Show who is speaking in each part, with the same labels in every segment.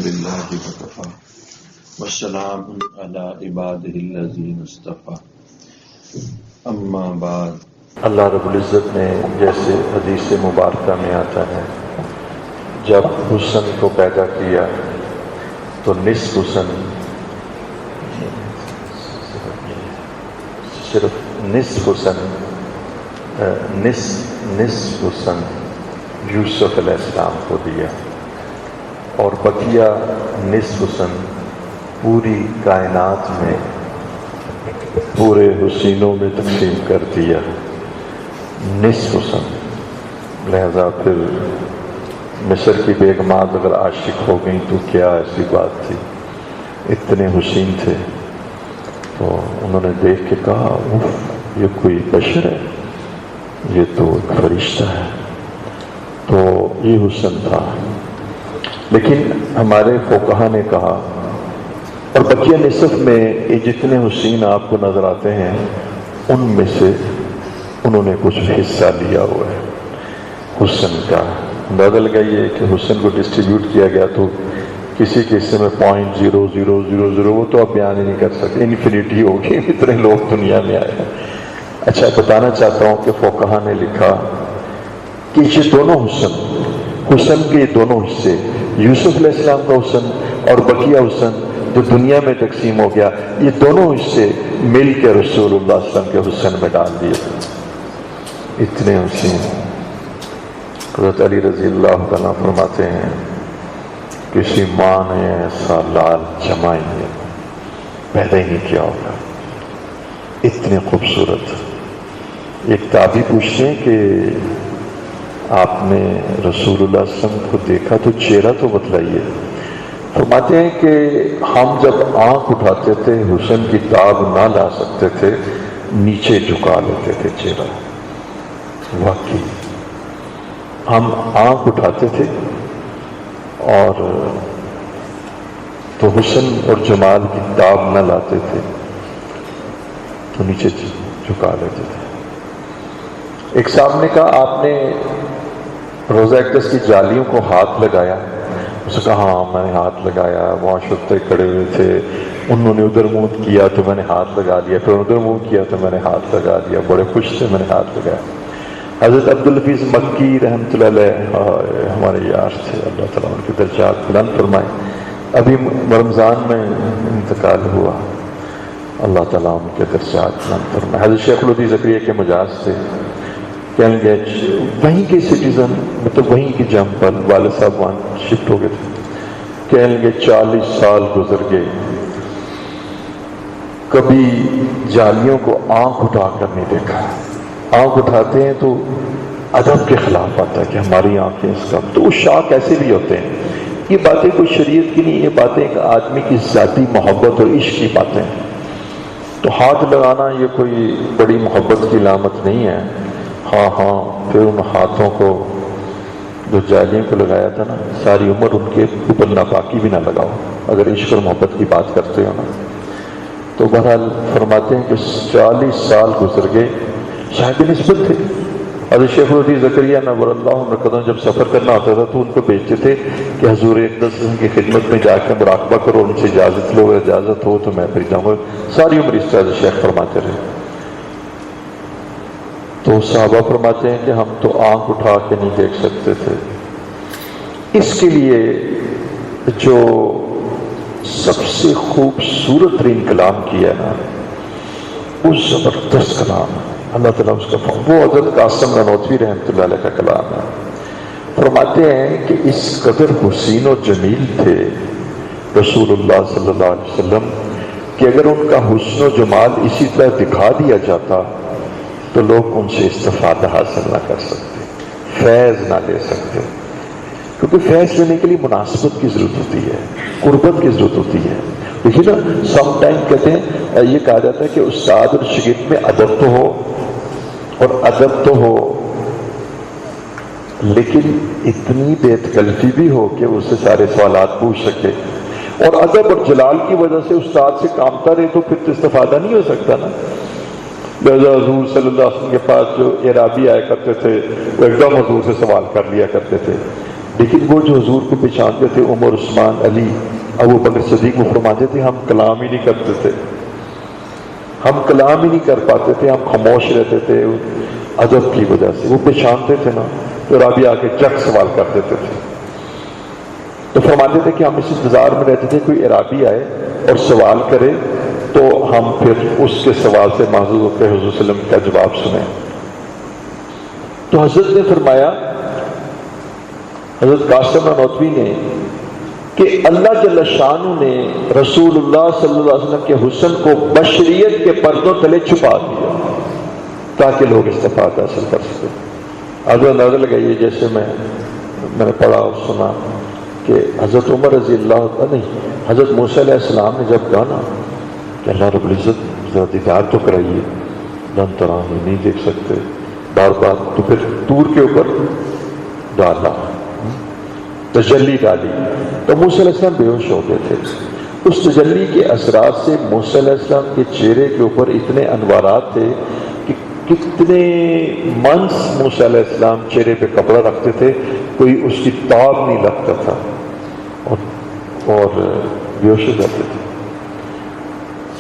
Speaker 1: للہ وکفیٰ والسلام علی عبادہ الذین اصطفیٰ اما بعد۔ اللہ رب العزت نے جیسے حدیث مبارکہ میں آتا ہے، جب حسن کو پیدا کیا تو نصف حسن، صرف نصف حسن یوسف علیہ السلام کو دیا اور بقیہ نصف حسن پوری کائنات میں پورے حسینوں میں تقسیم کر دیا، نصف حسن۔ لہذا پھر مصر کی بیگمات اگر عاشق ہو گئیں تو کیا ایسی بات تھی، اتنے حسین تھے، تو انہوں نے دیکھ کے کہا یہ کوئی بشر ہے، یہ تو ایک فرشتہ ہے۔ تو یہ حسن تھا، لیکن ہمارے فقہا نے کہا، اور بقیہ نصف میں یہ جتنے حسین آپ کو نظر آتے ہیں ان میں سے انہوں نے کچھ حصہ لیا ہوا ہے حسن کا۔ اندازہ لگائیے کہ حسن کو ڈسٹریبیوٹ کیا گیا تو کسی کے حصے میں 0.0000 وہ تو آپ بیان ہی نہیں کر سکتے، انفینیٹی ہوگی، اتنے لوگ دنیا میں آئے ہیں۔ اچھا، بتانا چاہتا ہوں کہ فقہا نے لکھا کہ یہ دونوں حسن کے دونوں حصے، یوسف علیہ السلام کا حسن اور بقیہ حسن جو دنیا میں تقسیم ہو گیا، یہ دونوں حصے مل کے رسول اللہ صلی اللہ علیہ وسلم کے حسن میں ڈال دیے، اتنے حسین۔ حضرت علی رضی اللہ عنہ فرماتے ہیں کسی ماں نے ایسا لال جمع ہی پیدا ہی نہیں کیا ہوگا، اتنے خوبصورت۔ ایک تابعی پوچھتے ہیں کہ آپ نے رسول اللہ صلی اللہ علیہ وسلم کو دیکھا تو چہرہ تو بتلائیے۔ فرماتے ہیں کہ ہم جب آنکھ اٹھاتے تھے حسن کی تاب نہ لا سکتے تھے، نیچے جھکا لیتے تھے چہرہ۔ واقعی ہم آنکھ اٹھاتے تھے اور تو حسن اور جمال کی تاب نہ لاتے تھے تو نیچے جھکا لیتے تھے۔ ایک صاحب نے کہا آپ نے روزہ اقدس کی جالیوں کو ہاتھ لگایا؟ اس نے کہا ہاں میں نے ہاتھ لگایا، وہاں شفتے کھڑے ہوئے تھے، انہوں نے ادھر منہ کیا تو میں نے ہاتھ لگا لیا، پھر ادھر منہ کیا تو میں نے ہاتھ لگا لیا، بڑے خوش تھے، میں نے ہاتھ لگایا۔ حضرت عبدالحفیظ مکی رحمۃ اللہ علیہ ہمارے یار تھے، اللہ تعالیٰ ان کے درجات بلند فرمائے، ابھی رمضان میں انتقال ہوا، اللہ تعالیٰ ان کے درجات بلند فرمائے۔ حضرت شیخ الحدیث زکریا کے مجاز تھے، کہنے گے وہیں کے سٹیزن، مطلب وہیں کی جم پر والد صاحب وہاں شفٹ ہو گئے تھے، کہنے گے 40 سال گزر گئے، کبھی جالیوں کو آنکھ اٹھا کر نہیں دیکھا۔ آنکھ اٹھاتے ہیں تو ادب کے خلاف آتا ہے کہ ہماری آنکھیں اس کا، تو وہ شاک ایسے بھی ہوتے ہیں۔ یہ باتیں کوئی شریعت کی نہیں، یہ باتیں ایک آدمی کی ذاتی محبت اور عشق کی باتیں ہیں۔ تو ہاتھ لگانا یہ کوئی بڑی محبت کی علامت نہیں ہے۔ ہاں پھر ان ہاتھوں کو جو جالیوں کو لگایا تھا نا، ساری عمر ان کے اوپر ناپاکی بھی نہ لگاؤ اگر عشق اور محبت کی بات کرتے ہو نا۔ تو بہرحال فرماتے ہیں کہ 40 سال گزر گئے، صاحب نسبت تھے۔ حضرت شیخ الحدیث زکریا نور اللہ مرکزوں جب سفر کرنا ہوتا تھا تو ان کو بھیجتے تھے کہ حضور اقدس کی خدمت میں جا کے مراقبہ کرو، ان سے اجازت لو، اجازت ہو تو میں پھر جاؤں گا۔ ساری عمر اس طرح سے شیخ فرماتے رہے۔ تو صحابہ فرماتے ہیں کہ ہم تو آنکھ اٹھا کے نہیں دیکھ سکتے تھے۔ اس کے لیے جو سب سے خوبصورت ترین کلام کیا نا، وہ زبردست کلام ہے، اللہ تعالیٰ اس کا وہ حضرت قاسم نانوتوی رحمۃ اللہ علیہ کا کلام ہے۔ فرماتے ہیں کہ اس قدر حسین و جمیل تھے رسول اللہ صلی اللہ علیہ وسلم کہ اگر ان کا حسن و جمال اسی طرح دکھا دیا جاتا تو لوگ ان سے استفادہ حاصل نہ کر سکتے، فیض نہ لے سکتے، کیونکہ فیض لینے کے لیے مناسبت کی ضرورت ہوتی ہے، قربت کی ضرورت ہوتی ہے۔ دیکھیے نا، سم ٹائم کہتے ہیں، یہ کہا جاتا ہے کہ استاد اور شاگرد میں ادب تو ہو اور ادب تو ہو، لیکن اتنی بے تکلفی بھی ہو کہ اس سے سارے سوالات پوچھ سکے، اور ادب اور جلال کی وجہ سے استاد سے کامتا رہے تو پھر تو استفادہ نہیں ہو سکتا نا۔ لہذا حضور صلی اللہ علیہ وسلم کے پاس جو اعرابی آیا کرتے تھے وہ ایک دم حضور سے سوال کر لیا کرتے تھے، لیکن وہ جو حضور کو پہچانتے تھے، عمر، عثمان، علی، ابو بکر صدیق، وہ فرماتے تھے ہم کلام ہی نہیں کرتے تھے، ہم کلام ہی نہیں کر پاتے تھے، ہم خاموش رہتے تھے ادب کی وجہ سے۔ وہ پہچانتے تھے نا تو رابی آ کے جگ سوال کر دیتے تھے، تو فرماتے تھے کہ ہم اس انتظار میں رہتے تھے کوئی عرابی آئے اور سوال کرے تو ہم پھر اس کے سوال سے معذور ہو کے حضور صلی اللہ علیہ وسلم کا جواب سنیں۔ تو حضرت نے فرمایا، حضرت قاسم نانوتوی نے، کہ اللہ جل شانہ نے رسول اللہ صلی اللہ علیہ وسلم کے حسن کو بشریت کے پردوں تلے چھپا دیا تاکہ لوگ استفادہ حاصل کر سکیں۔ اب اندازہ لگائیے، جیسے میں نے پڑھا اور سنا کہ حضرت عمر رضی اللہ عنہ نہیں، حضرت موسیٰ علیہ السلام نے جب کہا نا کہ اللہ رب العزت ذرا دیدار تو کرائیے، لن ترانی، نہیں دیکھ سکتے، بار بار، تو پھر طور کے اوپر ڈالا، تجلی ڈالی، تو موسیٰ علیہ السلام بے ہوش ہو گئے تھے۔ اس تجلی کے اثرات سے موسیٰ علیہ السلام کے چہرے کے اوپر اتنے انوارات تھے کہ کتنے منس موسیٰ علیہ السلام چہرے پہ کپڑا رکھتے تھے، کوئی اس کی تاب نہیں لگتا تھا اور بے ہوش ہو جاتے تھے۔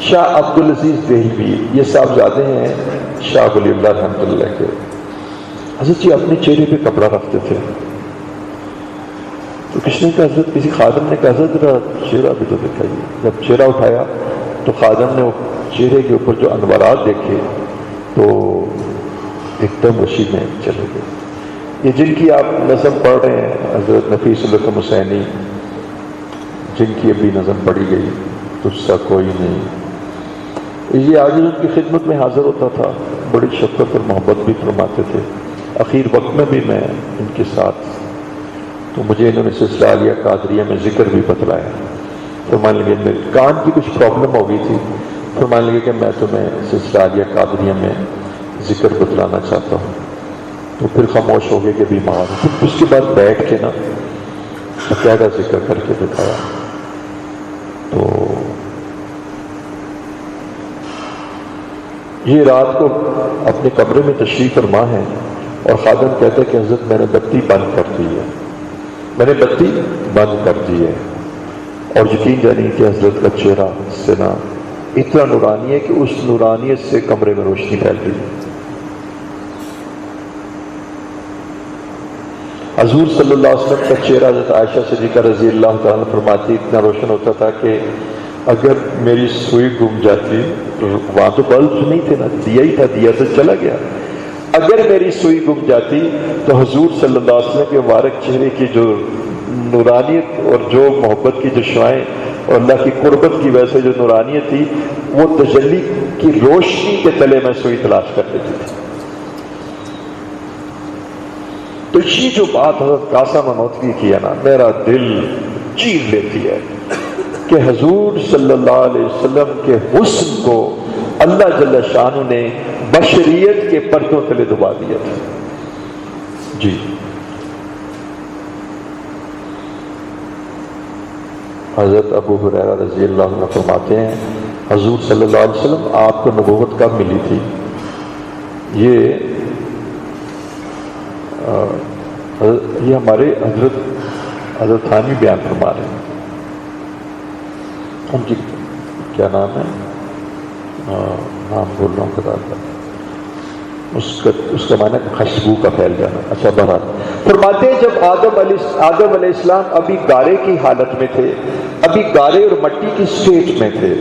Speaker 1: شاہ عبدالعزیز دہلوی، یہ صاحبزادے ہیں شاہ ولی اللہ رحمۃ اللہ کے، حضرت جی اپنے چہرے پہ کپڑا رکھتے تھے، تو کس نے کہا، حضرت کسی خادم نے کہا حضرت ذرا چہرہ بھی تو دکھائیے۔ جب چہرہ اٹھایا تو خادم نے وہ چہرے کے اوپر جو انوارات دیکھے تو ایک دم وشی میں چلے گئے۔ یہ جن کی آپ نظم پڑھ رہے ہیں، حضرت نفیس الحکم حسینی، جن کی ابھی نظم پڑھی گئی، تجھ سا کوئی نہیں، یہ آج ان کی خدمت میں حاضر ہوتا تھا، بڑی شفقت اور محبت بھی فرماتے تھے۔ اخیر وقت میں بھی میں ان کے ساتھ، تو مجھے انہوں نے سلسلہ عالیہ قادریہ میں ذکر بھی بتلایا۔ فرمانے لگے میرے کان کی کچھ پرابلم ہو گئی تھی، فرمانے لگے کہ میں تمہیں سلسلہ عالیہ قادریہ میں ذکر بتلانا چاہتا ہوں، تو پھر خاموش ہو گئے کہ بیمار ہوں۔ پھر اس کے بعد بیٹھ کے نا باقاعدہ ذکر کر کے دکھایا۔ تو یہ رات کو اپنے کمرے میں تشریف فرما ہے اور خادم کہتا ہے کہ حضرت میں نے بتی بند کر دی ہے، میں نے بتی بند کر دی ہے، اور یقین جانی کہ حضرت کا چہرہ سنا اتنا نورانی ہے کہ اس نورانیت سے کمرے میں روشنی پھیل گئی۔ حضور صلی اللہ علیہ وسلم کا چہرہ حضرت عائشہ صدیقہ رضی اللہ تعالیٰ فرماتی اتنا روشن ہوتا تھا کہ اگر میری سوئی گم جاتی، وہاں تو بلب نہیں تھے نا، دیا ہی تھا، دیا تو چلا گیا، اگر میری سوئی گم جاتی تو حضور صلی اللہ علیہ وسلم کے مبارک چہرے کی جو نورانیت اور جو محبت کی جو شعائیں اور اللہ کی قربت کی وجہ سے جو نورانیت تھی، وہ تجلی کی روشنی کے تلے میں سوئی تلاش کر دیتی تھی۔ تو یہ جو بات حضرت قاسم نانوتوی کی ہے نا، میرا دل چیر لیتی ہے کہ حضور صلی اللہ علیہ وسلم کے حسن کو اللہ جل شانہ نے بشریت کے پردوں تلے دبا دیا تھا۔ جی حضرت ابو ہریرہ رضی اللہ عنہ فرماتے ہیں حضور صلی اللہ علیہ وسلم آپ کو نبوت کب ملی تھی؟ یہ ہمارے حضرت تھانوی بیان فرما رہے ہیں، ان کی کیا نام ہے، نام بول رہا ہوں خدا کا، اس کا معنی خوشبو کا پھیل جانا۔ اچھا بہرحال فرماتے ہیں جب آدم علیہ السلام ابھی گارے کی حالت میں تھے، ابھی گارے اور مٹی کی سٹیج میں تھے،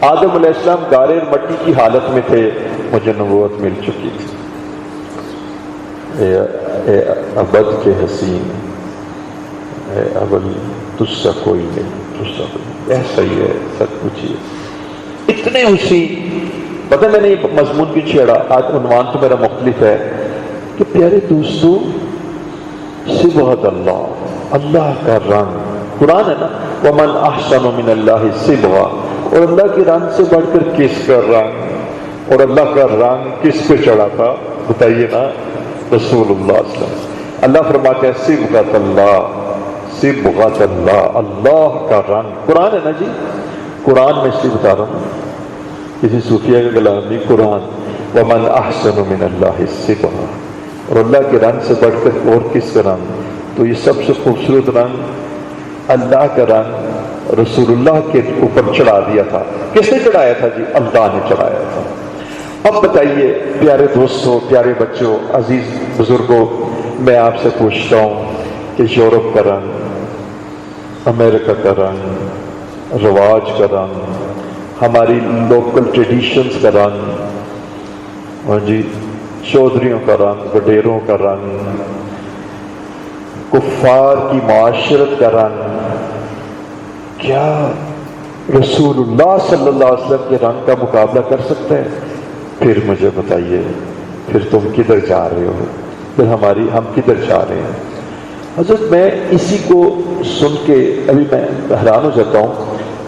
Speaker 1: آدم علیہ السلام گارے اور مٹی کی حالت میں تھے، مجھے نبوت مل چکی تھی۔ اے ابد کے حسین، اے اول تجھ سا کوئی نہیں، تجھ سا کوئی نہیں، ایسا ہی ہے، سچ پوچھیے اتنے حسین۔ پتہ میں نے یہ مضمون کی چھیڑا، آج عنوان تو میرا مختلف ہے کہ پیارے دوستو، صبغۃ اللہ، اللہ کا رنگ، قرآن ہے نا، ومن احسن من اللہ صبغہ، اور اللہ کے رنگ سے بڑھ کر کس کا رنگ، اور اللہ کا رنگ کس پہ چڑھا تھا بتائیے نا، رسول اللہ صلی اللہ علیہ وسلم۔ اللہ فرماتے ہیں صبغۃ اللہ، صبغۃ اللہ، اللہ کا رنگ، قرآن ہے نا جی، قرآن میں اس لیے بتا رہا ہوں، کسی صوفیہ کا کلام نہیں، قرآن، ومن احسن من اللہ صبغہ، اور اللہ کے رنگ سے بڑھ کر اور کس کا رنگ، تو یہ سب سے خوبصورت رنگ اللہ کا رنگ رسول اللہ کے اوپر چڑھا دیا تھا. کس نے چڑھایا تھا جی؟ اللہ نے چڑھایا تھا. اب بتائیے پیارے دوستوں، پیارے بچوں، عزیز بزرگوں، میں آپ سے پوچھتا ہوں کہ یورپ کا رنگ، امریکہ کا رنگ، رواج کا رنگ، ہماری لوکل ٹریڈیشنز کا رنگ، اور جی چودھریوں کا رنگ، وڈیروں کا رنگ، کفار کی معاشرت کا رنگ، کیا رسول اللہ صلی اللہ علیہ وسلم کے رنگ کا مقابلہ کر سکتا ہے؟ پھر مجھے بتائیے، پھر تم کدھر جا رہے ہو؟ پھر ہم کدھر جا رہے ہیں؟ حضرت میں اسی کو سن کے ابھی میں حیران ہو جاتا ہوں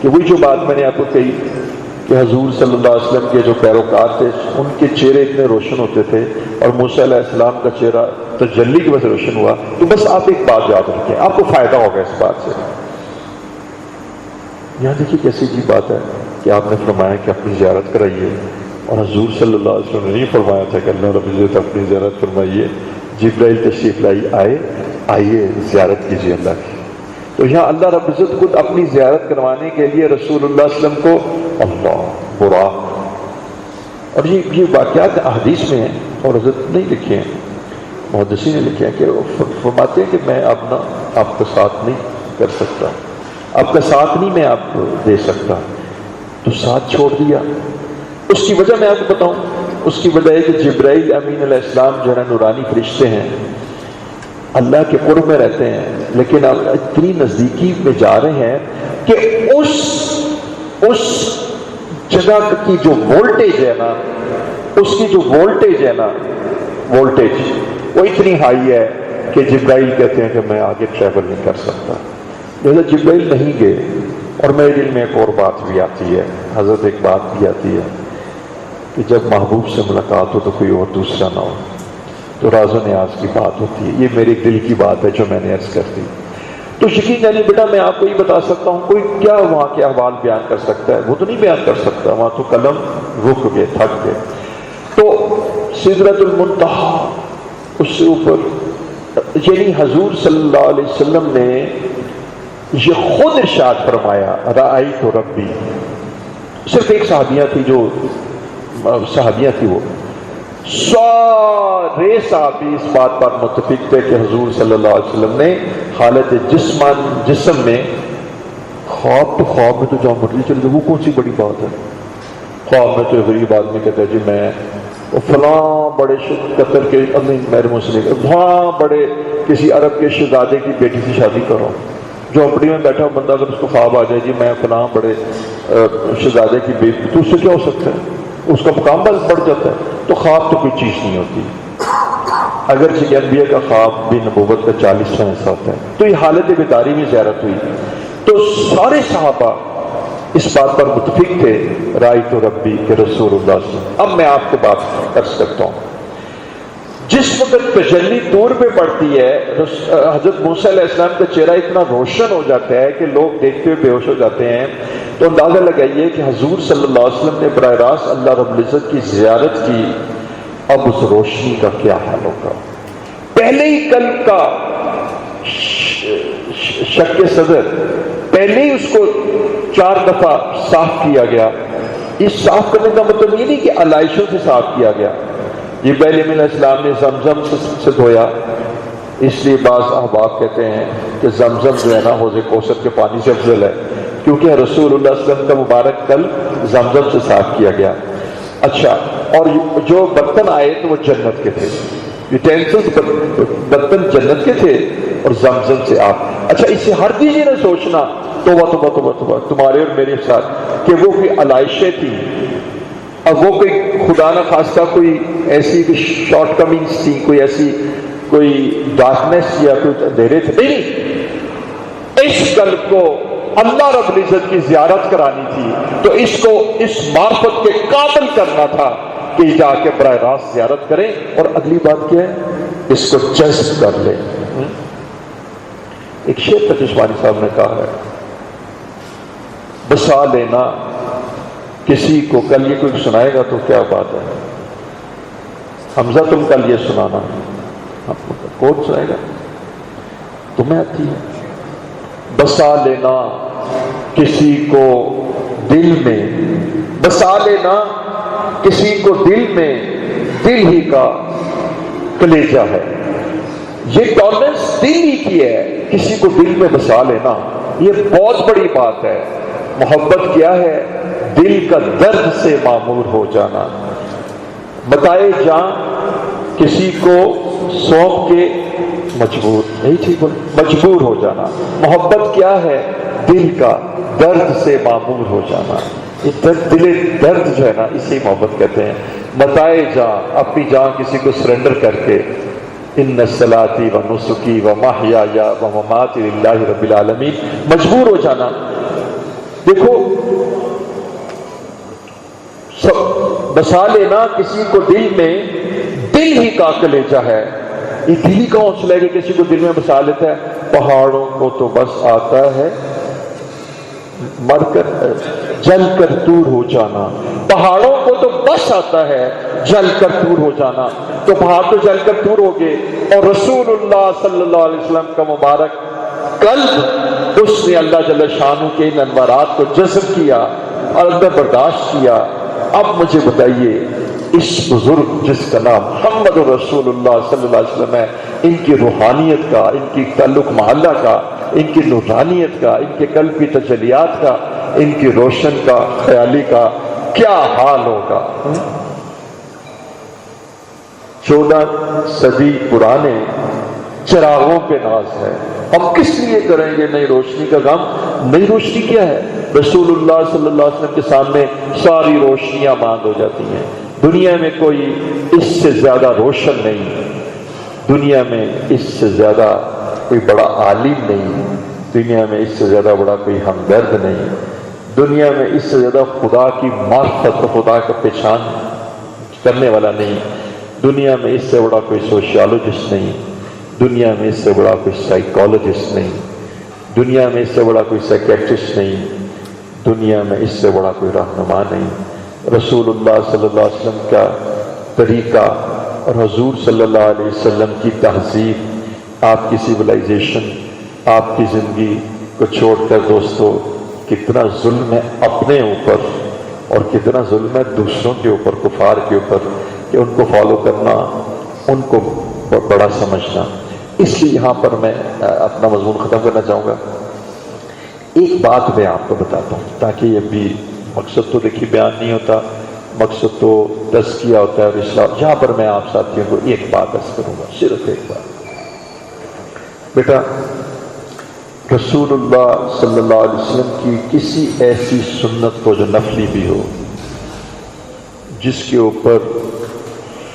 Speaker 1: کہ وہی جو بات میں نے آپ کو کہی کہ حضور صلی اللہ علیہ وسلم کے جو پیروکار تھے ان کے چہرے اتنے روشن ہوتے تھے اور موسیٰ علیہ السلام کا چہرہ تجلی کی وجہ سے روشن ہوا. تو بس آپ ایک بات یاد رکھیں، آپ کو فائدہ ہوگا اس بات سے. یہاں دیکھیے کیسی عجیب بات ہے کہ آپ نے فرمایا کہ اپنی زیارت کرائیے، اور حضور صلی اللہ علیہ وسلم نے نہیں فرمایا تھا کہ اللہ رب العزت اپنی زیارت فرمائیے. جبرائیل تشریف لائی، آئیے زیارت کیجیے اللہ کی. تو یہاں اللہ رب العزت خود اپنی زیارت کروانے کے لیے رسول اللہ صلی اللہ علیہ وسلم کو اللہ برا. اور یہ واقعات احادیث میں ہیں اور حضرت نہیں لکھے ہیں، محدثین نے لکھے ہیں کہ فرماتے ہیں کہ میں اب آپ کا ساتھ نہیں کر سکتا، آپ کا ساتھ نہیں میں آپ کو دے سکتا. تو ساتھ چھوڑ دیا. اس کی وجہ میں آپ کو بتاؤں، اس کی وجہ ہے کہ جبرائیل امین علیہ السلام جو ہے نورانی فرشتے ہیں، اللہ کے قرب میں رہتے ہیں، لیکن آپ اتنی نزدیکی میں جا رہے ہیں کہ اس جگہ کی جو وولٹیج ہے نا، اس کی جو وولٹیج ہے نا، وولٹیج وہ اتنی ہائی ہے کہ جبرائیل کہتے ہیں کہ میں آگے ٹریول نہیں کر سکتا. لہذا جبرائیل نہیں گئے. اور میرے دل میں ایک اور بات بھی آتی ہے حضرت، ایک بات بھی آتی ہے کہ جب محبوب سے ملاقات ہو تو کوئی اور دوسرا نہ ہو تو راز و نیاز کی بات ہوتی ہے. یہ میرے دل کی بات ہے جو میں نے عرض کر دی. تو یقین جانیے بیٹا میں آپ کو یہ بتا سکتا ہوں، کوئی کیا وہاں کے احوال بیان کر سکتا ہے؟ وہ تو نہیں بیان کر سکتا، وہاں تو قلم رک گئے، تھک گئے. تو سدرۃ المنتہا، اس سے اوپر، یعنی حضور صلی اللہ علیہ وسلم نے یہ خود ارشاد فرمایا رأیت ربی. صرف ایک صحابیہ تھی، جو صحابیہ تھی، وہ سارے صحابی اس بات پر متفق تھے کہ حضور صلی اللہ علیہ وسلم نے حالت جسم میں خواب میں تو جہاں مرضی چل گئے، وہ کون سی بڑی بات ہے؟ خواب میں تو غریب آدمی کہتا ہے جی میں فلاں بڑے قطر کے میرے مسلم وہاں بڑے کسی عرب کے شہزادے کی بیٹی سے شادی کرو. جھونپڑی میں بیٹھا بندہ اگر اس کو خواب آ جائے جی میں فلاں بڑے شہزادے کی بیٹی، تو اس سے کیا ہو سکتا ہے؟ اس کا مقام بڑھ جاتا ہے. تو خواب تو کوئی چیز نہیں ہوتی، اگرچہ انبیاء کا خواب بھی نبوت کا 40واں حصہ ہوتا ہے. تو یہ حالت بیداری میں زیارت ہوئی. تو سارے صحابہ اس بات پر متفق تھے رأیت ربی کہ رسول اللہ صلی اللہ علیہ وسلم. اب میں آپ کو بات کر سکتا ہوں، جس وقت تجلی دور پہ پڑتی ہے حضرت موسیٰ علیہ السلام کا چہرہ اتنا روشن ہو جاتا ہے کہ لوگ دیکھتے ہوئے بے ہوش ہو جاتے ہیں. تو اندازہ لگائیے کہ حضور صلی اللہ علیہ وسلم نے براہ راست اللہ رب العزت کی زیارت کی. اب اس روشنی کا کیا حال ہوگا؟ پہلے ہی قلب کا شک صدر، پہلے ہی اس کو 4 دفعہ صاف کیا گیا. اس صاف کرنے کا مطلب یہ نہیں کہ علائشوں سے صاف کیا گیا. جبرائیل علیہ السلام نے زمزم سے دھویا، اس لیے بعض احباب کہتے ہیں کہ زمزم جو ہے نا حوض کوثر کے پانی سے افضل ہے، کیونکہ رسول اللہ صلی اللہ علیہ وسلم کا مبارک قلب زمزم سے صاف کیا گیا. اچھا، اور جو برتن آئے تو وہ جنت کے تھے، یوٹینسلز برتن جنت کے تھے اور زمزم سے آپ. اچھا، اس سے ہر چیز نہ سوچنا توبہ توبہ توبہ توبہ تمہارے اور میرے ساتھ کہ وہ کوئی علائشیں تھی، اب وہ کوئی خدا نہ خواستہ کوئی ایسی شارٹ کمنگس تھی، کوئی ایسی کوئی ڈارکنیس یا کوئی اندھیرے تھے. نہیں، اس قلب کو اللہ رب العزت کی زیارت کرانی تھی، تو اس کو اس معرفت کے قابل کرنا تھا کہ جا کے براہ راست زیارت کریں. اور اگلی بات کیا ہے؟ اس کو جذب کر لیں. ایک شیخ تشوانی صاحب نے کہا ہے، بسا لینا کسی کو. کل یہ کوئی سنائے گا تو کیا بات ہے؟ حمزہ تم کل یہ سنانا، کون سنائے گا؟ تمہیں آتی ہے؟ بسا لینا کسی کو دل میں، بسا لینا کسی کو دل میں، دل ہی کا کلیجہ ہے. یہ ٹالرنس دل ہی کی ہے، کسی کو دل میں بسا لینا یہ بہت بڑی بات ہے. محبت کیا ہے؟ دل کا درد سے معمور ہو جانا. بتائے جان کسی کو سونپ کے مجبور ہو جانا. محبت کیا ہے؟ دل کا درد سے معمور ہو جانا. یہ دل درد جو ہے نا، اسے محبت کہتے ہیں. بتائے جان اپنی جان کسی کو سرنڈر کر کے، ان صلاتی و نسکی و محیای و مماتی للہ رب العالمین، مجبور ہو جانا. دیکھو بسا لینا کسی کو دل میں، دل ہی کا کلیجہ ہے. یہ دل ہی کا حوصلہ ہے کہ کسی کو دل میں بسا لیتا ہے. پہاڑوں کو تو بس آتا ہے مر کر جل کر دور ہو جانا. پہاڑوں کو تو بس آتا ہے جل کر دور ہو جانا. تو پہاڑ تو جل کر دور ہو گئے، اور رسول اللہ صلی اللہ علیہ وسلم کا مبارک قلب، اس نے اللہ جل شانہ کے ان انوارات کو جذب کیا اور اندر برداشت کیا. اب مجھے بتائیے اس بزرگ جس کا نام محمد رسول اللہ صلی اللہ علیہ وسلم ہے، ان کی روحانیت کا، ان کی تعلق محلہ کا، ان کی نورانیت کا، ان کے قلب کی تجلیات کا، ان کی روشن کا، خیالی کا کیا حال ہوگا. 14 صدی پرانے چراغوں پہ ناز ہے. ہم کس لیے کریں گے نئی روشنی کا غم؟ نئی روشنی کیا ہے؟ رسول اللہ صلی اللہ علیہ وسلم کے سامنے ساری روشنیاں بند ہو جاتی ہیں. دنیا میں کوئی اس سے زیادہ روشن نہیں، دنیا میں اس سے زیادہ کوئی بڑا عالم نہیں، دنیا میں اس سے زیادہ بڑا کوئی ہمدرد نہیں، دنیا میں اس سے زیادہ خدا کی معرفت، خدا کا پہچان کرنے والا نہیں، دنیا میں اس سے بڑا کوئی سوشیالوجسٹ نہیں، دنیا میں اس سے بڑا کوئی سائیکالوجسٹ نہیں، دنیا میں اس سے بڑا کوئی سائیکیٹرسٹ نہیں، دنیا میں اس سے بڑا کوئی رہنما نہیں. رسول اللہ صلی اللہ علیہ وسلم کا طریقہ اور حضور صلی اللہ علیہ وسلم کی تہذیب، آپ کی سویلائزیشن، آپ کی زندگی کو چھوڑ کر دوستو کتنا ظلم ہے اپنے اوپر اور کتنا ظلم ہے دوسروں کے اوپر، کفار کے اوپر، کہ ان کو فالو کرنا، ان کو بڑا سمجھنا. اس لیے یہاں پر میں اپنا مضمون ختم کرنا چاہوں گا. ایک بات میں آپ کو بتاتا ہوں تاکہ یہ بھی مقصد تو دیکھیے بیان نہیں ہوتا، مقصد تو تزکیہ ہوتا ہے اور اصلاح. یہاں پر میں آپ ساتھیوں کو ایک بات عرض کروں گا، صرف ایک بات. بیٹا رسول اللہ صلی اللہ علیہ وسلم کی کسی ایسی سنت کو جو نفلی بھی ہو، جس کے اوپر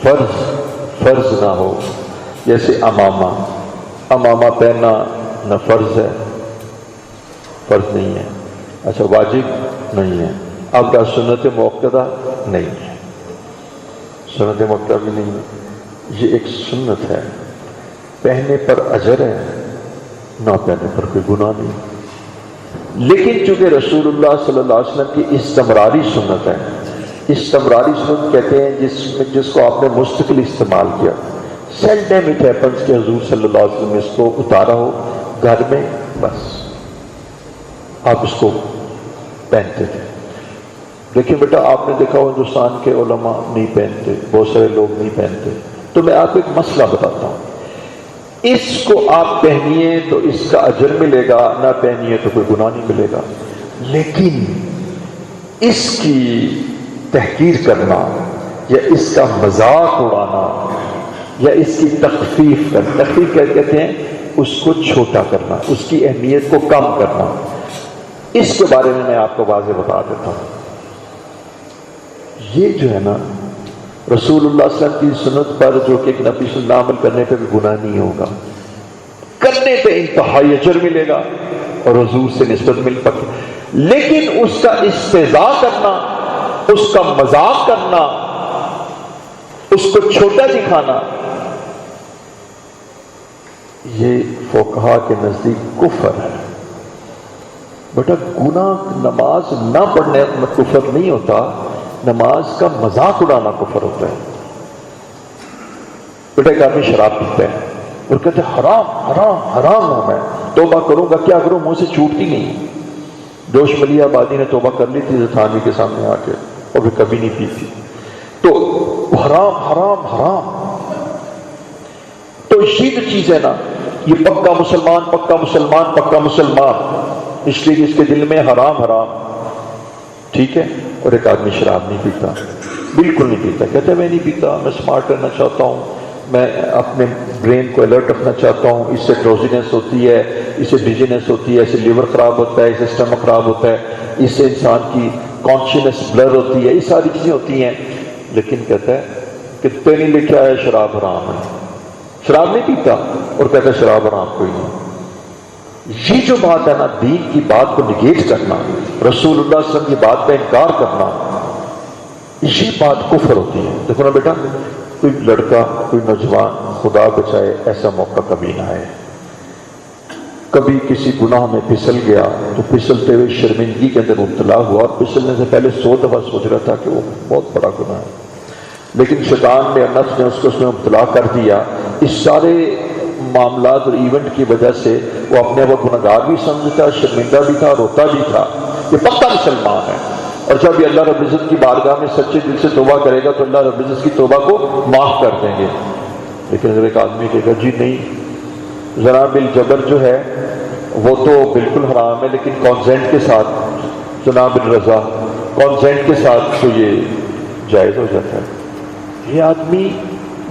Speaker 1: فرض نہ ہو، جیسے امامہ پہننا نہ فرض ہے، فرض نہیں ہے، اچھا واجب نہیں ہے، اب کا سنت موقعہ نہیں ہے، سنت موقعہ بھی نہیں ہے، یہ ایک سنت ہے، پہننے پر اجر ہے، نہ پہننے پر کوئی گناہ نہیں. لیکن چونکہ رسول اللہ صلی اللہ علیہ وسلم کی استمراری سنت ہے، استمراری سنت کہتے ہیں جس کو آپ نے مستقل استعمال کیا. سیلڈم اٹ ہیپنس کہ حضور صلی اللہ علیہ وسلم نے اس کو اتارا ہو گھر میں، بس آپ اس کو پہنتے تھے. دیکھیں بیٹا آپ نے دیکھا ہو ہندوستان کے علماء نہیں پہنتے، بہت سارے لوگ نہیں پہنتے. تو میں آپ کو ایک مسئلہ بتاتا ہوں، اس کو آپ پہنیے تو اس کا اجر ملے گا، نہ پہنیے تو کوئی گناہ نہیں ملے گا. لیکن اس کی تحقیر کرنا یا اس کا مذاق اڑانا یا اس کی تخفیف کرنا، تخفیف کہتے ہیں اس کو چھوٹا کرنا، اس کی اہمیت کو کم کرنا، اس کے بارے میں آپ کو واضح بتا دیتا ہوں. یہ جو ہے نا رسول اللہ صلی اللہ علیہ وسلم کی سنت پر جو کہ ایک نبی صلی اللہ عمل کرنے پہ بھی گناہ نہیں ہوگا، کرنے پہ انتہائی اجر ملے گا اور حضور سے نسبت مل پکے. لیکن اس کا استہزاء کرنا، اس کا مذاق کرنا، اس کو چھوٹا دکھانا، یہ فقہا کے نزدیک کفر ہے. بیٹا گناہ نماز نہ پڑھنے میں کفر نہیں ہوتا، نماز کا مذاق اڑانا کفر ہوتا ہے. بیٹا ایک آدمی شراب پیتا ہے، اور کہتے حرام حرام حرام ہوں میں، توبہ کروں گا کیا کروں، منہ سے چھوٹتی نہیں۔ جوش ملی آبادی نے توبہ کر لی تھی تھانوی کے سامنے آ کے، اور بھی کبھی نہیں پی تھی۔ تو حرام حرام حرام، تو یہ جو چیز ہے نا، یہ پکا مسلمان پکا مسلمان پکا مسلمان، اس لیے کہ اس کے دل میں حرام حرام، ٹھیک ہے۔ اور ایک آدمی شراب نہیں پیتا، بالکل نہیں پیتا، کہتا ہے میں نہیں پیتا، میں سمارٹ رہنا چاہتا ہوں، میں اپنے برین کو الرٹ رکھنا چاہتا ہوں، اس سے ڈروزینس ہوتی ہے، اس سے ڈیزینس ہوتی ہے، اس سے لیور خراب ہوتا ہے، اس سے اسٹمک خراب ہوتا ہے، اس سے انسان کی کانشینس بلر ہوتی ہے، یہ ساری چیزیں ہوتی ہیں۔ لیکن کہتا ہے کہ تو نہیں لکھا ہے شراب حرام ہے، شراب نہیں پیتا، اور کہتا ہے شراب حرام کوئی نہیں۔ یہ جو بات ہے نا، دین کی بات کو نگیٹ کرنا، رسول اللہ صلی اللہ علیہ وسلم کی بات کا انکار کرنا، یہ بات کفر ہوتی ہے۔ دیکھو نا بیٹا، کوئی لڑکا کوئی نوجوان خدا بچائے ایسا موقع کبھی نہ آئے، کبھی کسی گناہ میں پھسل گیا تو پھسلتے ہوئے شرمندگی کے اندر مبتلا ہوا، اور پھسلنے سے پہلے 100 دفعہ سوچ رہا تھا کہ وہ بہت بڑا گناہ ہے، لیکن شیطان نے نفس نے اس میں مبتلا کر دیا۔ اس سارے معاملات اور ایونٹ کی وجہ سے وہ اپنے آپ کو گناہگار بھی سمجھتا، شرمندہ بھی تھا، روتا بھی تھا، یہ پکا مسلمان ہے۔ اور جب یہ اللہ رب العزت کی بارگاہ میں سچے دل سے توبہ کرے گا تو اللہ رب العزت کی توبہ کو معاف کر دیں گے۔ لیکن اگر ایک آدمی کہے گا جی نہیں، ذرا بالجبر جو ہے وہ تو بالکل حرام ہے، لیکن کانسینٹ کے ساتھ، جناب الرضا کانسینٹ کے ساتھ تو یہ جائز ہو جاتا ہے۔ یہ آدمی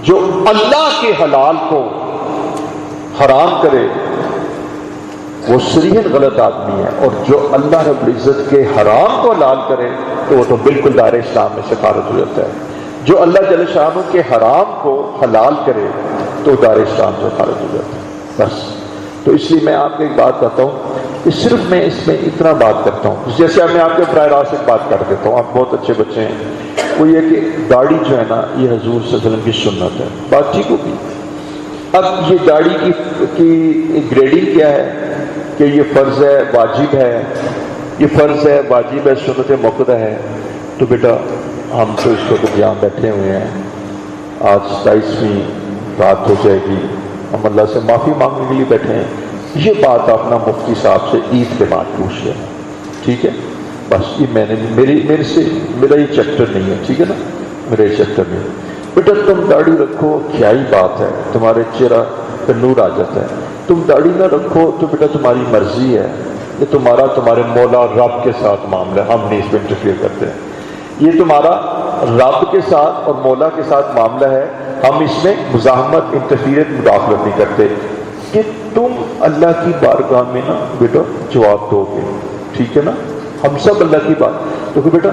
Speaker 1: جو اللہ کے حلال کو حرام کرے وہ صریحاً غلط آدمی ہے، اور جو اللہ رب العزت کے حرام کو حلال کرے تو وہ تو بالکل دائرہ اسلام میں سے خارج ہو جاتا ہے۔ جو اللہ جل شانہ کے حرام کو حلال کرے تو دائرہ اسلام سے خارج ہو جاتا ہے۔ بس تو اس لیے میں آپ کو ایک بات کہتا ہوں کہ صرف میں اس میں اتنا بات کرتا ہوں، جیسے اب میں آپ کے براہ راست ایک بات کر دیتا ہوں، آپ بہت اچھے بچے ہیں، وہ یہ کہ داڑھی جو ہے نا یہ حضور صلی اللہ علیہ وسلم کی سنت ہے، بات ٹھیک ہوگی۔ اب یہ داڑھی کی گریڈنگ کیا ہے کہ یہ فرض ہے واجب ہے، یہ فرض ہے واجب ہے سنت مؤکدہ ہے، تو بیٹا ہم تو اس وقت یہاں بیٹھے ہوئے ہیں، آج 27ویں رات ہو جائے گی، ہم اللہ سے معافی مانگنے کے لیے بیٹھے ہیں، یہ بات آپ نا مفتی صاحب سے عید کے بعد پوچھ لیں، ٹھیک ہے؟ بس یہ میں نے میرا یہ چیپٹر نہیں ہے، ٹھیک ہے نا، میرا یہ چیپٹر نہیں ہے۔ بیٹا تم داڑھی رکھو کیا ہی بات ہے، تمہارے چہرہ پہ نور آ جاتا ہے، تم داڑھی نہ رکھو تو بیٹا تمہاری مرضی ہے، یہ تمہارے مولا اور رب کے ساتھ معاملہ ہے، ہم نہیں اس پہ انٹرفیئر کرتے ہیں، یہ تمہارا رب کے ساتھ اور مولا کے ساتھ معاملہ ہے، ہم اس میں مزاحمت انٹرفیئر مداخلت نہیں کرتے، کہ تم اللہ کی بارگاہ میں نا بیٹا جواب دو گے، ٹھیک ہے نا، ہم سب اللہ کی بات، تو کہ بیٹا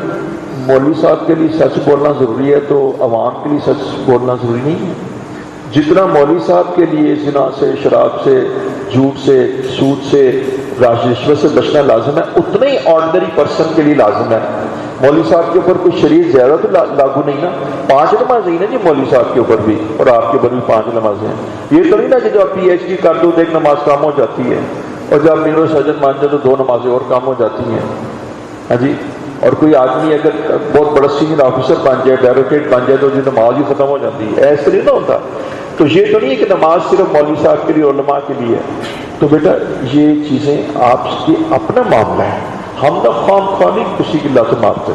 Speaker 1: مولوی صاحب کے لیے سچ بولنا ضروری ہے تو عوام کے لیے سچ بولنا ضروری نہیں ہے۔ جتنا مولوی صاحب کے لیے زنا سے، شراب سے، جھوٹ سے، سود سے، رشوت سے بچنا لازم ہے، اتنا ہی آرڈنری پرسن کے لیے لازم ہے۔ مولوی صاحب کے اوپر کوئی شریعت زیادہ تو لاگو نہیں نا، 5 نمازیں نا جی مولوی صاحب کے اوپر بھی، اور آپ کے اوپر بھی 5 نمازیں ہیں، یہ تو نہیں نا کہ جو آپ پی ایچ ڈی کر دو تو 1 نماز کام ہو جاتی ہے، اور جب میرو سرجن مان جائے تو 2 نمازیں اور کام ہو جاتی ہیں، ہاں جی۔ اور کوئی آدمی اگر بہت بڑا سینئر آفیسر بن جائے، ڈائریکٹریٹ بن جائے تو جو نماز ہی ختم ہو جاتی ہے، ایسا نہیں نہ ہوتا۔ تو یہ تو نہیں ہے کہ نماز صرف مولوی صاحب کے لیے، علماء کے لیے ہے، تو بیٹا یہ چیزیں آپ کی اپنا معاملہ ہے، ہم نہ خواہ نہیں کسی کی لات مارتے۔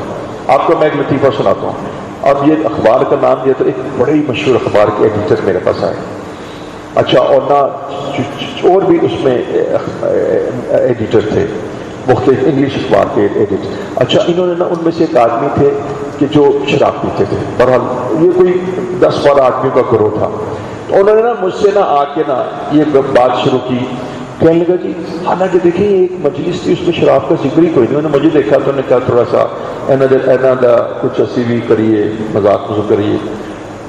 Speaker 1: آپ کو میں ایک لطیفہ سناتا ہوں، اب یہ اخبار کا نام دیا تو ایک بڑے ہی مشہور اخبار کے ایڈیٹر میرے پاس آئے، اچھا، اور نہ اور بھی اس میں ایڈیٹر تھے، مختلف انگلش اخبار کے ایڈیٹر، اچھا انہوں نے نا ان میں سے ایک آدمی تھے کہ جو شراب پیتے تھے، بہرحال یہ کوئی 10-12 آدمیوں کا گروہ تھا، تو انہوں نے نا مجھ سے نا آ کے نا یہ بات شروع کی، کہنے لگا جی حالانکہ دیکھیں ایک مجلس تھی اس میں شراب کا ذکر ہی کوئی نہیں، انہوں نے مجھے دیکھا تو انہوں نے کہا تھوڑا سا کچھ اسی بھی کریے، مذاق کریے،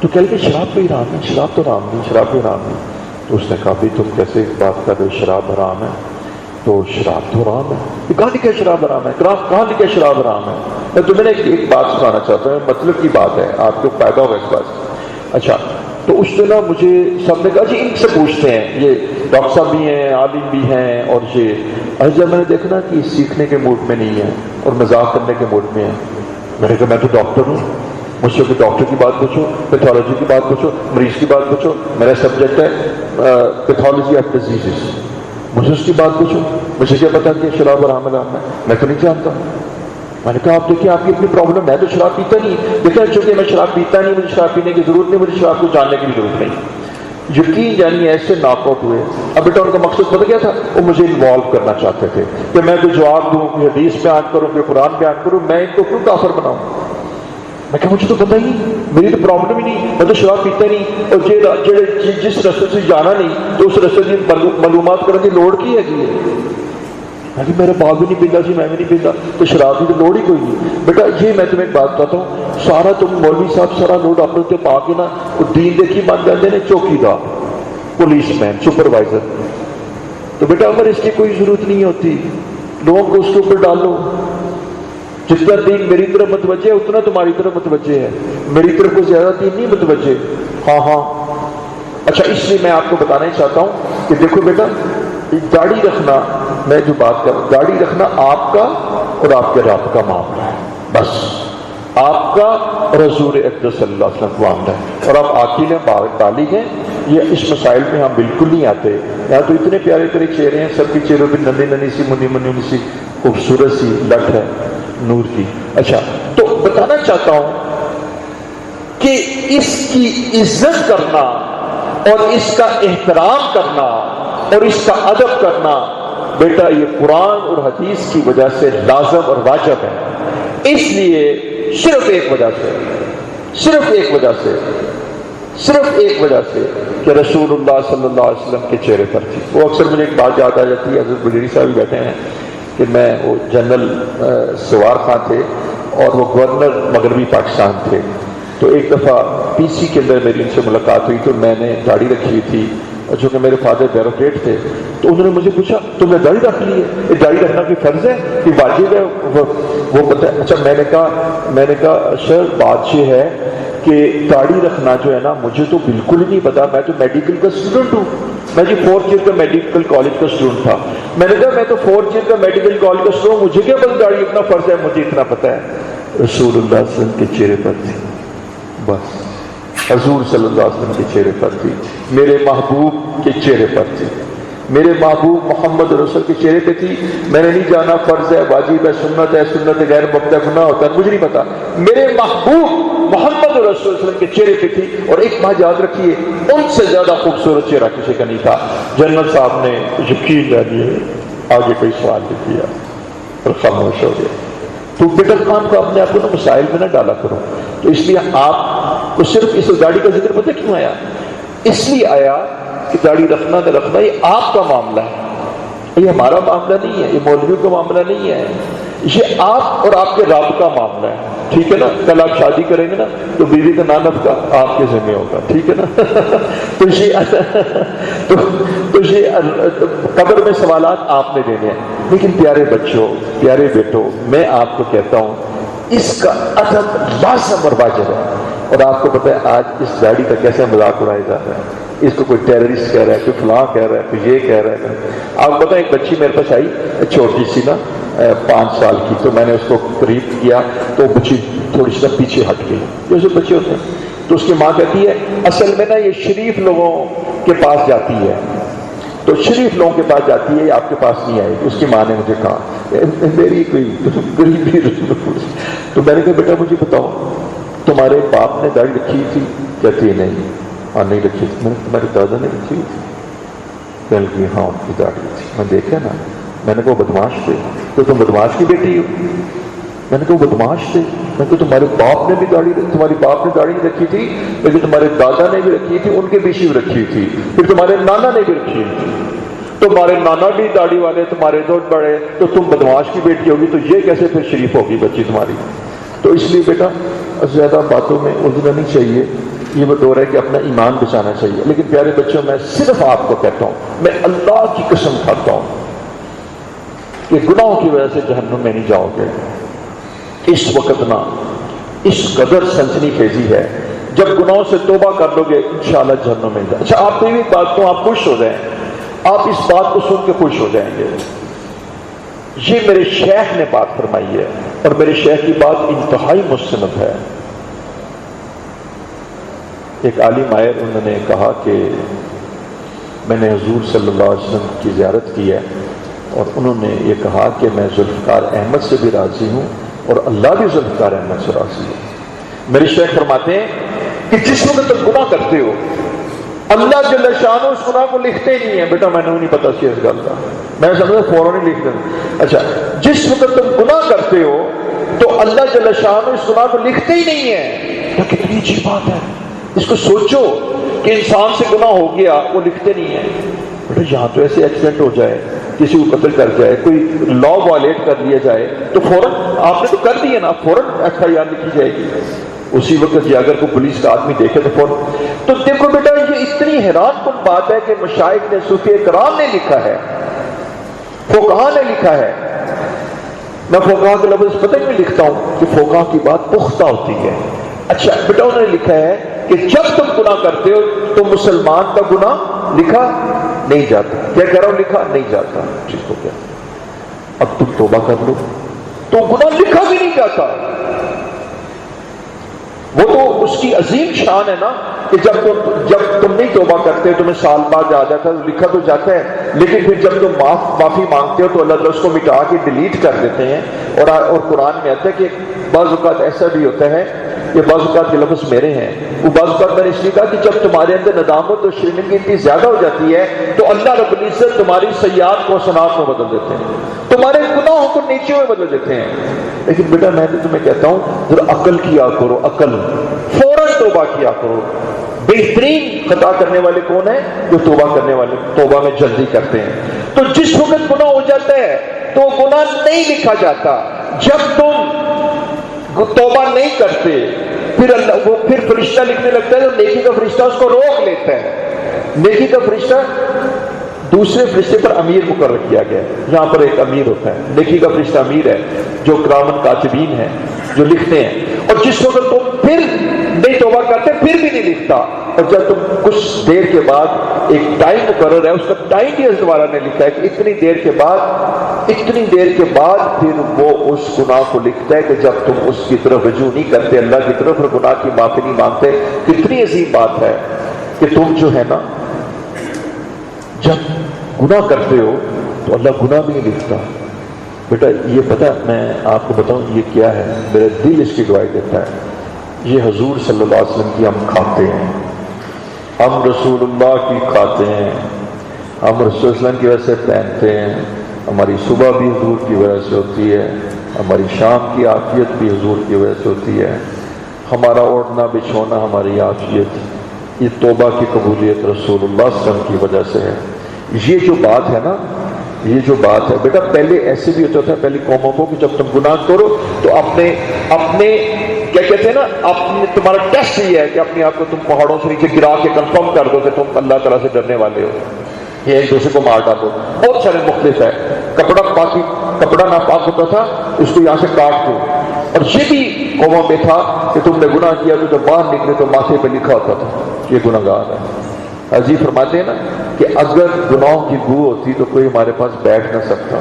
Speaker 1: تو کہہ لگے شراب تو حرام ہے، شراب تو حرام نہیں، شراب تو حرام نہیں، تو اس نے کہا بھی تم کیسے بات کر رہے ہو، شراب حرام ہے، تو شراب تو حرام ہے، کہاں لکھا شراب حرام ہے، کہاں لکھا شراب حرام ہے؟ میں تمہیں ایک بات سنانا چاہتا ہوں، مطلب کی بات ہے، آپ کو فائدہ ہوگا اس بات۔ اچھا، تو اس دن مجھے سب نے کہا جی ان سے پوچھتے ہیں، یہ ڈاکٹر صاحب بھی ہیں، عالم بھی ہیں، اور یہ جب میں نے دیکھنا کہ سیکھنے کے موڈ میں نہیں ہے اور مذاق کرنے کے موڈ میں ہے، میں نے کہا میں تو ڈاکٹر ہوں، مجھ سے کوئی ڈاکٹر کی بات پوچھو، پیتھولوجی کی بات پوچھو، مریض کی بات پوچھو، میرا سبجیکٹ ہے پیتھولوجی آف ڈیزیزز، مجھے اس کی بات پوچھو، مجھے کیا پتا کہ شراب حرام ہے؟ میں تو نہیں جانتا۔ میں نے کہا آپ دیکھیں آپ کی اپنی پرابلم، میں تو شراب پیتا نہیں، دیکھیں چونکہ میں شراب پیتا نہیں، مجھے شراب پینے کی ضرورت نہیں، مجھے شراب کو جاننے کی بھی ضرورت نہیں۔ یقین جانی ایسے ناک آؤٹ ہوئے۔ اب بیٹا ان کا مقصد پتہ کیا تھا؟ وہ مجھے انوالو کرنا چاہتے تھے کہ میں کوئی جواب دوں، کوئی حدیث بیان کروں، کوئی قرآن بیان کروں، میں ان کو کیوں کافر بناؤں؟ میں کہا مجھے تو پتہ ہی نہیں، میری تو پرابلم ہی نہیں، میں تو شراب پیتا نہیں، اور جس رستے سے جانا نہیں تو اس رستے سے معلومات کرنے کی لوڑ کی ہے جی؟ میرا باپ بھی نہیں پیتا جی، میں بھی نہیں پیتا، تو شراب کی تو لوڑ ہی کوئی نہیں۔ بیٹا یہ میں تمہیں ایک بات بتاتا ہوں، سارا تم مولوی صاحب سارا لوڈ اپنے تے پا کے نا وہ دین دیکھی بن جاتے ہیں چوکی دار، پولیس مین، سپروائزر، تو بیٹا اگر اس کی کوئی ضرورت نہیں ہوتی، لوگوں کو اس کے اوپر ڈالو۔ جتنا دین میری طرف متوجہ ہے اتنا تمہاری طرف متوجہ ہے، میری طرف کوئی زیادہ دین نہیں متوجہ۔ ہاں ہاں اچھا، اس لیے میں آپ کو بتانا ہی چاہتا ہوں کہ دیکھو بیٹا، داڑھی رکھنا، میں جو بات کروں، داڑھی رکھنا آپ کا اور آپ کے رب کا معاملہ ہے، بس آپ کا اور حضور اقدس صلی اللہ علیہ وسلم کا معاملہ ہے، اور آپ عاقل ہیں، بالغ ہیں، یہ اس مسائل میں ہم بالکل نہیں آتے۔ یہاں تو اتنے پیارے پیارے چہرے ہیں، سب کے چہروں پہ ننھی ننھی سی منی منی سی خوبصورت سی لٹ ہے نور کی۔ اچھا، تو بتانا چاہتا ہوں کہ اس کی عزت کرنا اور اس کا احترام کرنا اور اس کا ادب کرنا بیٹا یہ قرآن اور حدیث کی وجہ سے لازم اور واجب ہے۔ اس لیے صرف ایک وجہ سے کہ رسول اللہ صلی اللہ علیہ وسلم کے چہرے پر تھی۔ وہ اکثر مجھے ایک بات یاد آ جاتی ہے، حضرت بجری صاحب بھی بیٹھے ہیں، کہ میں وہ جنرل سوار خان تھے اور وہ گورنر مغربی پاکستان تھے، تو ایک دفعہ پی سی کے اندر میری ان سے ملاقات ہوئی، تو میں نے داڑھی رکھی ہوئی تھی، اور جو کہ میرے فادر بیوروکریٹ تھے، تو انہوں نے مجھے پوچھا تم نے داڑھی رکھ لی ہے، یہ داڑھی رکھنا کوئی فرض ہے کہ واجب ہے؟ وہ پتہ ہے؟ اچھا، میں نے کہا سر بات یہ ہے کہ داڑھی رکھنا جو ہے نا مجھے تو بالکل ہی نہیں پتا، میں تو میڈیکل کا اسٹوڈنٹ ہوں، میں جی 4th ایئر کا میڈیکل کالج کا اسٹوڈنٹ تھا۔ میں نے کہا میں تو 4th ایئر کا میڈیکل کالج کا اسٹوڈنٹ، مجھے کیا پتا داڑھی اتنا فرض ہے؟ مجھے اتنا پتا ہے رسول اللہ صلی اللہ علیہ وسلم کے چہرے پر تھی، بس حضور صلی اللہ علیہ وسلم کے چہرے پر تھی، میرے محبوب کے چہرے پر تھی، میرے محبوب محمد رسول کے چہرے پہ تھی۔ میں نے نہیں جانا فرض ہے، واجب ہے، سنت غیر مبتدع گناہ ہوتا ہے، مجھے نہیں پتا، میرے محبوب محمد رسول صلی اللہ علیہ وسلم کے چہرے پہ تھی۔ اور ایک بات یاد رکھیے، ان سے زیادہ خوبصورت چہرہ کسی کا نہیں تھا۔ جنرل صاحب نے یقین جانیے آگے کوئی سوال نہیں کیا اور خاموش ہو گیا۔ تو بیٹا کام کو اپنے آپ کو مسائل میں نہ ڈالا کرو۔ تو اس لیے آپ کو صرف اس داڑھی کا ذکر پتہ کیوں آیا؟ اس لیے آیا کہ داڑھی رکھنا نہ رکھنا یہ آپ کا معاملہ ہے، یہ ہمارا معاملہ نہیں ہے، یہ مولویوں کا معاملہ نہیں ہے، یہ آپ اور آپ کے رب کا معاملہ ہے، ٹھیک ہے نا؟ کل آپ شادی کریں گے نا تو بیوی کا نام کا آپ کے ذمہ ہوگا، ٹھیک ہے نا؟ تو یہ قبر میں سوالات آپ نے دینے ہیں۔ لیکن پیارے بچوں، پیارے بیٹوں، میں آپ کو کہتا ہوں اس کا ادب لازم اور واجب ہے۔ اور آپ کو پتہ ہے آج اس داڑھی کا کیسے مذاق اڑایا جاتا ہے، اس کو کوئی ٹیررسٹ کہہ رہا ہے، کوئی فلاں کہہ رہا ہے، کوئی یہ کہہ رہا ہے۔ آپ کو پتہ ہے ایک بچی میرے پاس آئی چھوٹی سی نا 5 سال کی، تو میں نے اس کو قریب کیا تو بچی تھوڑی سی پیچھے ہٹ گئی، جیسے بچے ہوتے ہیں۔ تو اس کی ماں کہتی ہے اصل میں نا یہ شریف لوگوں کے پاس جاتی ہے، تو شریف لوگوں کے پاس جاتی ہے، آپ کے پاس نہیں آئے گی۔ اس کی ماں نے مجھے کہا میری کوئی غریبی، تو میں نے کہا بیٹا مجھے بتاؤ تمہارے باپ نے داڑھی رکھی تھی؟ کہتی ہے نہیں، اور نہیں رکھی تھی۔ میں نے تمہارے دادا نے رکھی تھی؟ کہنے لگی ہاں ان کی داڑھی تھی۔ میں دیکھا نا، میں نے کہا وہ بدماش تھے، تو تم بدماش کی بیٹی ہو؟ میں نے کہا وہ بدماش تھے۔ میں نے کہا تمہارے باپ نے بھی داڑھی، تمہارے باپ نے داڑھی رکھی تھی، لیکن تمہارے دادا نے بھی رکھی تھی، ان کے پیچھے بھی رکھی تھی، پھر تمہارے نانا نے بھی رکھی تھی، تمہارے نانا بھی داڑھی والے، تمہارے دو بڑے، تو تم بدماش کی بیٹی ہوگی، تو یہ کیسے پھر شریف ہوگی بچی تمہاری؟ تو اس لیے بیٹا زیادہ باتوں میں الجھنا نہیں چاہیے، یہ وہ دور ہے کہ اپنا ایمان بچانا چاہیے۔ لیکن پیارے بچوں، میں صرف آپ کو کہتا ہوں، میں اللہ کی قسم کھاتا ہوں کہ گناہوں کی وجہ سے جہنم میں نہیں جاؤ گے۔ اس وقت نا اس قدر سنسنی خیزی ہے، جب گناہوں سے توبہ کر لو گے انشاءاللہ جہنم میں جاؤ۔ اچھا آپ بھی بات کو آپ خوش ہو جائیں، آپ اس بات کو سن کے خوش ہو جائیں گے۔ یہ میرے شیخ نے بات فرمائی ہے، اور میرے شیخ کی بات انتہائی مستند ہے۔ ایک عالم آئے، انہوں نے کہا کہ میں نے حضور صلی اللہ علیہ وسلم کی زیارت کی ہے اور انہوں نے یہ کہا کہ میں ذوالفقار احمد سے بھی راضی ہوں اور اللہ بھی ذوالفقار احمد سے راضی ہے۔ میرے شیخ فرماتے ہیں کہ جس وقت تم گناہ کرتے ہو اللہ جل شانہ اس گناہ کو لکھتے ہی نہیں ہے۔ بیٹا میں نے نہیں پتا سی اس گل کا، میں سمجھا فوراً ہی لکھ دیں۔ اچھا، جس وقت تم گناہ کرتے ہو تو اللہ جل شانہ اس گناہ کو لکھتے ہی نہیں ہے۔ تو کتنی عجیب بات ہے، اس کو سوچو کہ انسان سے گناہ ہو گیا وہ لکھتے نہیں ہیں۔ بیٹا یہاں تو ایسے ایکسیڈنٹ ہو جائے، کسی کو قتل کر جائے، کوئی لا وائلیٹ کر لیا جائے تو فوراً آپ نے تو کر دیا نا، فوراً FIR لکھی جائے گی اسی وقت، یا اگر کوئی پولیس کا آدمی دیکھے تو فوراً۔ تو دیکھو بیٹا یہ اتنی حیران کن بات ہے کہ مشائخ نے، صوفیہ کرام نے لکھا ہے، فقہا نے لکھا ہے۔ میں فقہا کے لفظ پتہ نہیں لکھتا ہوں کہ فقہا کی بات پختہ ہوتی ہے۔ اچھا بیٹا انہوں نے لکھا ہے کہ جب تم گناہ کرتے ہو تو مسلمان کا گناہ لکھا نہیں جاتا۔ کیا کہہ رہا ہوں؟ لکھا نہیں جاتا۔ ٹھیک ہو گیا، اب تم توبہ کر لو تو گناہ لکھا بھی نہیں جاتا۔ وہ تو اس کی عظیم شان ہے نا کہ جب تم نہیں توبہ کرتے تمہیں سال بعد آ جاتا ہے، لکھا تو جاتا ہے، لیکن پھر جب تم معافی مانگتے ہو تو اللہ تعالیٰ اس کو مٹا کے ڈیلیٹ کر دیتے ہیں۔ اور قرآن میں آتا ہے کہ بعض اوقات ایسا بھی ہوتا ہے کہ بعض اوقات کے لفظ میرے ہیں، وہ بعض اوقات میں نے اس لیے کہا کہ جب تمہارے اندر ندامت اور شرمندگی اتنی زیادہ ہو جاتی ہے تو اللہ رب العزت تمہاری سیئات کو حسنات میں بدل دیتے ہیں، تمہارے گناہوں کو نیکیوں میں بدل دیتے ہیں۔ لیکن بیٹا میں تو تمہیں کہتا ہوں ذرا عقل کیا کرو، عقل، فوراً توبہ کیا کرو۔ بہترین خطا کرنے والے کون ہیں؟ جو توبہ کرنے والے توبہ میں جلدی کرتے ہیں۔ تو جس وقت گناہ ہو جاتا ہے تو گناہ نہیں لکھا جاتا۔ جب تم توبہ نہیں کرتے پھر فرشتہ لکھنے لگتا ہے، تو نیکی کا فرشتہ اس کو روک لیتا ہے۔ نیکی کا فرشتہ دوسرے فرشتے پر امیر مقرر کیا گیا ہے۔ یہاں پر ایک امیر ہوتا ہے، نیکی کا فرشتہ امیر ہے جو کرامن کاتبین ہے، جو لکھتے ہیں۔ اور جس وقت تم پھر نہیں توبہ کرتے پھر بھی نہیں لکھتا، اور جب تم کچھ دیر کے بعد ایک ٹائم مقرر ہے، اس کا ٹائم بھی اس دوبارہ نے لکھا ہے کہ اتنی دیر کے بعد پھر وہ اس گناہ کو لکھتا ہے کہ جب تم اس کی طرف رجوع نہیں کرتے اللہ کی طرف اور گناہ کی معافی نہیں مانگتے۔ کتنی عظیم بات ہے کہ تم جو ہے نا جب گناہ کرتے ہو تو اللہ گناہ بھی نہیں لکھتا۔ بیٹا یہ پتہ میں آپ کو بتاؤں یہ کیا ہے، میرا دل اس کی گواہی دیتا ہے۔ یہ حضور صلی اللہ علیہ وسلم کی ہم کھاتے ہیں، ہم رسول اللہ کی کھاتے ہیں، ہم رسول اللہ علیہ وسلم کی وجہ سے پہنتے ہیں، ہماری صبح بھی حضور کی وجہ سے ہوتی ہے، ہماری شام کی عافیت بھی حضور کی وجہ سے ہوتی ہے، ہمارا اوڑھنا بچھونا ہماری عافیت، یہ توبہ کی قبولیت رسول اللہ صلی اللہ علیہ وسلم کی وجہ سے ہے۔ یہ جو بات ہے نا، یہ جو بات ہے بیٹا، پہلے ایسے بھی ہوتا تھا پہلی قوموں کو کہ جب تم گناہ کرو تو اپنے کیا کہتے ہیں نا، تمہارا ٹیسٹ یہ ہے کہ اپنے آپ کو تم پہاڑوں سے نیچے گرا کے کنفرم کر دو کہ تم اللہ تعالیٰ سے ڈرنے والے ہو، یہ ایک دوسرے کو مار ڈالو۔ بہت سارے مختلف ہے، کپڑا ناپاک ہوتا تھا اس کو یہاں سے کاٹ دو، اور یہ بھی قوموں میں تھا کہ تم نے گناہ کیا تو جب باہر نکلے تو ماتھے پہ لکھا ہوتا تھا یہ گناہ گار ہے۔ عجیب فرماتے ہیں نا کہ اگر گناہوں کی بو ہوتی تو کوئی ہمارے پاس بیٹھ نہ سکتا،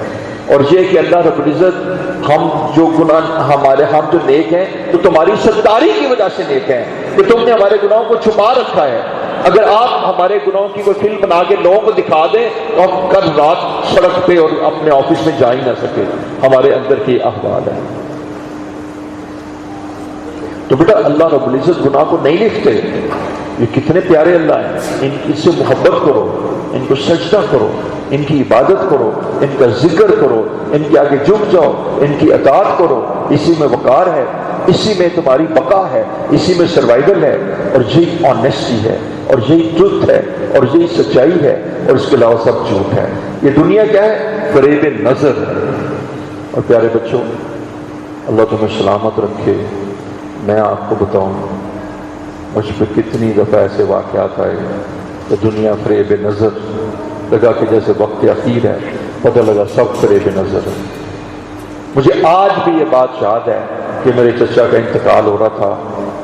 Speaker 1: اور یہ کہ اللہ رب العزت ہم جو نیک ہیں تو تمہاری ستاری کی وجہ سے نیک ہیں کہ تم نے ہمارے گناہوں کو چھپا رکھا ہے۔ اگر آپ ہمارے گناہوں کی کوئی فلم بنا کے لوگوں کو دکھا دیں تو ہم کل رات سڑک پہ اور اپنے آفس میں جا ہی نہ سکے، ہمارے اندر کی احوال ہے۔ تو بیٹا اللہ رب العزت گناہ کو نہیں لکھتے، یہ کتنے پیارے اللہ ہیں، ان سے محبت کرو، ان کو سجدہ کرو، ان کی عبادت کرو، ان کا ذکر کرو، ان کے آگے جھک جاؤ، ان کی اطاعت کرو، اسی میں وقار ہے، اسی میں تمہاری بقا ہے، اسی میں سروائیول ہے، اور یہی آنیسٹی ہے، اور یہی ٹروتھ ہے، اور یہی سچائی ہے، اور اس کے علاوہ سب جھوٹ ہے۔ یہ دنیا کیا ہے؟ فریب نظر ہے۔ اور پیارے بچوں، اللہ تمہیں سلامت رکھے۔ میں آپ کو بتاؤں مجھ پہ کتنی دفعہ ایسے واقعات آئے کہ دنیا فریب نظر لگا کہ جیسے وقت اخیر ہے، پتہ لگا سب فریب نظر ہے۔ مجھے آج بھی یہ بات یاد ہے کہ میرے چچا کا انتقال ہو رہا تھا،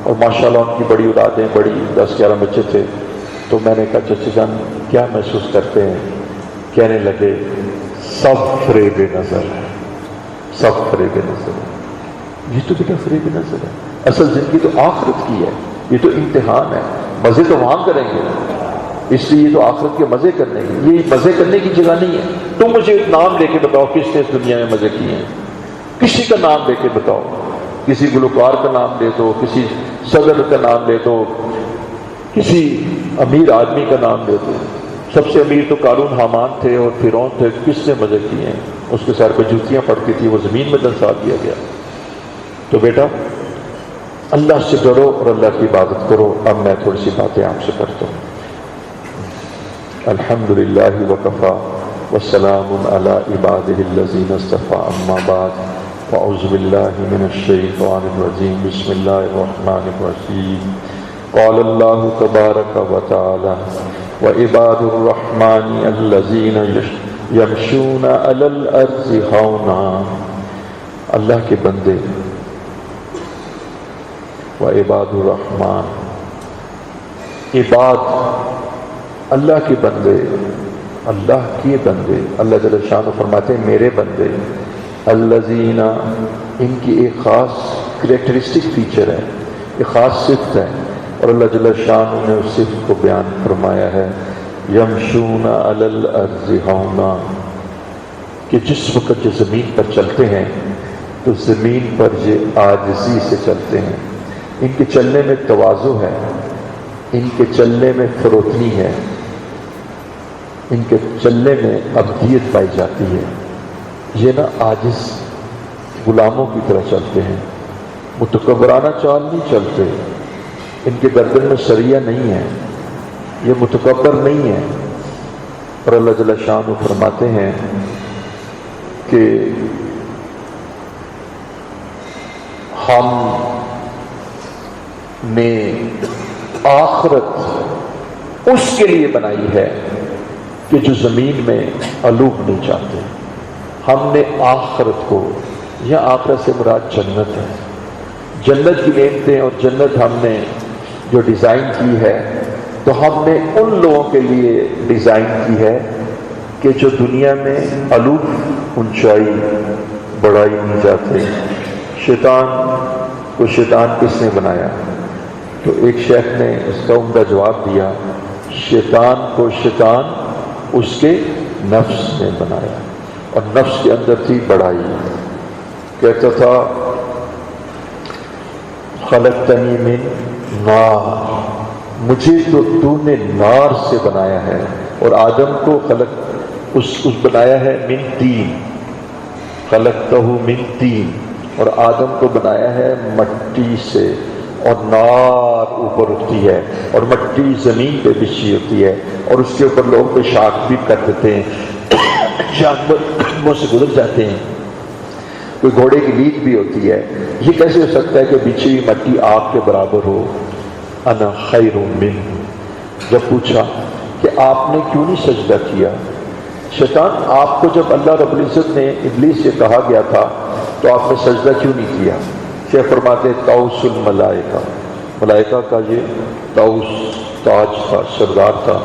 Speaker 1: اور ماشاءاللہ ان کی بڑی اولادیں، بڑی 10-11 بچے تھے۔ تو میں نے کہا چچا جان کیا محسوس کرتے ہیں؟ کہنے لگے سب فریب نظر ہے، سب فریب نظر ہے۔ یہ تو بیٹا فریب نظر ہے، اصل زندگی تو آخرت کی ہے، یہ تو امتحان ہے۔ مزے تو وہاں کریں گے، اس لیے یہ تو آخرت کے مزے کرنے کی، یہ مزے کرنے کی جگہ نہیں ہے۔ تم مجھے نام لے کے بتاؤ کس نے اس دنیا میں مزے کیے ہیں، کسی کا نام لے کے بتاؤ، کسی گلوکار کا نام لے دو، کسی صدر کا نام لے دو، کسی امیر آدمی کا نام لے دو۔ سب سے امیر تو قارون حامان تھے اور فرعون تھے، کس نے مزے کیے ہیں؟ اس کے سر پہ جوتیاں پڑتی تھی، وہ زمین میں دنسا دیا گیا۔ تو بیٹا اللہ سے ڈرو اور اللہ کی عبادت کرو۔ اب میں تھوڑی سی باتیں آپ سے کرتا ہوں۔ الحمدللہ وکفی وسلام علی عبادہ الذین اصطفی، اما بعد فاعوذ باللہ من الشیطان الرجیم، بسم اللہ الرحمن الرحیم۔ قال اللہ تبارک و تعالی وعباد الرحمن الذین یمشون علی الارض ہونا، اللہ کے بندے وعباد الرحمن، عباد اللہ کے بندے، اللہ کے بندے، اللہ جل شانہ فرماتے ہیں میرے بندے، الذین، ان کی ایک خاص کریکٹرسٹک فیچر ہے، ایک خاص صفت ہے، اور اللہ جل شانہ نے اس صفت کو بیان فرمایا ہے، یمشون علی الارض ہونا، کہ جس وقت جو زمین پر چلتے ہیں تو زمین پر یہ عاجزی سے چلتے ہیں، ان کے چلنے میں تواضع ہے، ان کے چلنے میں فروتنی ہے، ان کے چلنے میں عبدیت پائی جاتی ہے۔ یہ نہ عاجز غلاموں کی طرح چلتے ہیں، متکبرانہ چال نہیں چلتے، ان کے گردن میں سریہ نہیں ہے، یہ متکبر نہیں ہے۔ اور اللہ جل شانہ فرماتے ہیں کہ ہم نے آخرت اس کے لیے بنائی ہے کہ جو زمین میں علوم نہیں چاہتے۔ ہم نے آخرت کو، یا آخرت سے مراد جنت ہے، جنت کی نعمتیں اور جنت ہم نے جو ڈیزائن کی ہے، تو ہم نے ان لوگوں کے لیے ڈیزائن کی ہے کہ جو دنیا میں علوم، اونچائی، بڑائی نہیں چاہتے۔ شیطان کو شیطان کس نے بنایا؟ تو ایک شیخ نے اس کا عمدہ جواب دیا، شیطان کو شیطان اس کے نفس نے بنایا، اور نفس کے اندر تھی بڑائی۔ کہتا تھا خلقتنی من نار، مجھے تو نے نار سے بنایا ہے، اور آدم کو اس بنایا ہے من تین، خلقتہ من تین، اور آدم کو بنایا ہے مٹی سے، اور نار اوپر اٹھتی ہے، اور مٹی زمین پہ بچھی ہوتی ہے، اور اس کے اوپر لوگ پیشاب بھی کر دیتے ہیں، جانور سے گزر جاتے ہیں، کوئی گھوڑے کی لیک بھی ہوتی ہے۔ یہ کیسے ہو سکتا ہے کہ بچھی ہوئی مٹی آگ کے برابر ہو؟ انا خیر منہ۔ جب پوچھا کہ آپ نے کیوں نہیں سجدہ کیا؟ شیطان، آپ کو جب اللہ رب العزت نے ابلیس سے کہا گیا تھا تو آپ نے سجدہ کیوں نہیں کیا؟ شیخ فرماتے طاؤس الملائکہ، ملائکہ کا یہ طاؤس تاج تھا، سردار تھا،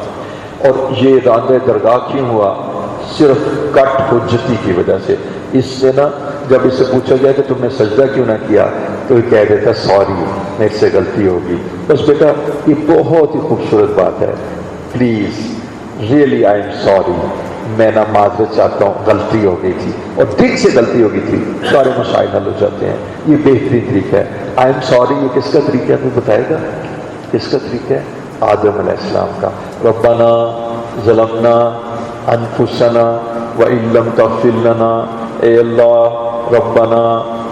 Speaker 1: اور یہ راندہ درگاہ کیوں ہوا؟ صرف کٹ حجتی کی وجہ سے۔ اس سے نا جب اس سے پوچھا جائے کہ تم نے سجدہ کیوں نہ کیا تو یہ کہہ دیتا سوری، میرے سے غلطی ہوگی۔ بس بیٹا یہ بہت ہی خوبصورت بات ہے، please really I am sorry, میں نہ معذرت چاہتا ہوں، غلطی ہو گئی تھی، اور دل سے غلطی ہو گئی تھی، سارے مسائل حل ہو جاتے ہیں۔ یہ بہترین طریقہ ہے، آئی ایم سوری۔ یہ کس کا طریقہ ہے؟ تمہیں بتائے گا کس کا طریقہ ہے؟ آدم علیہ السلام کا۔ ربنا ظلمنا انفسنا وان لم تغفر لنا، اے اللہ ربنا،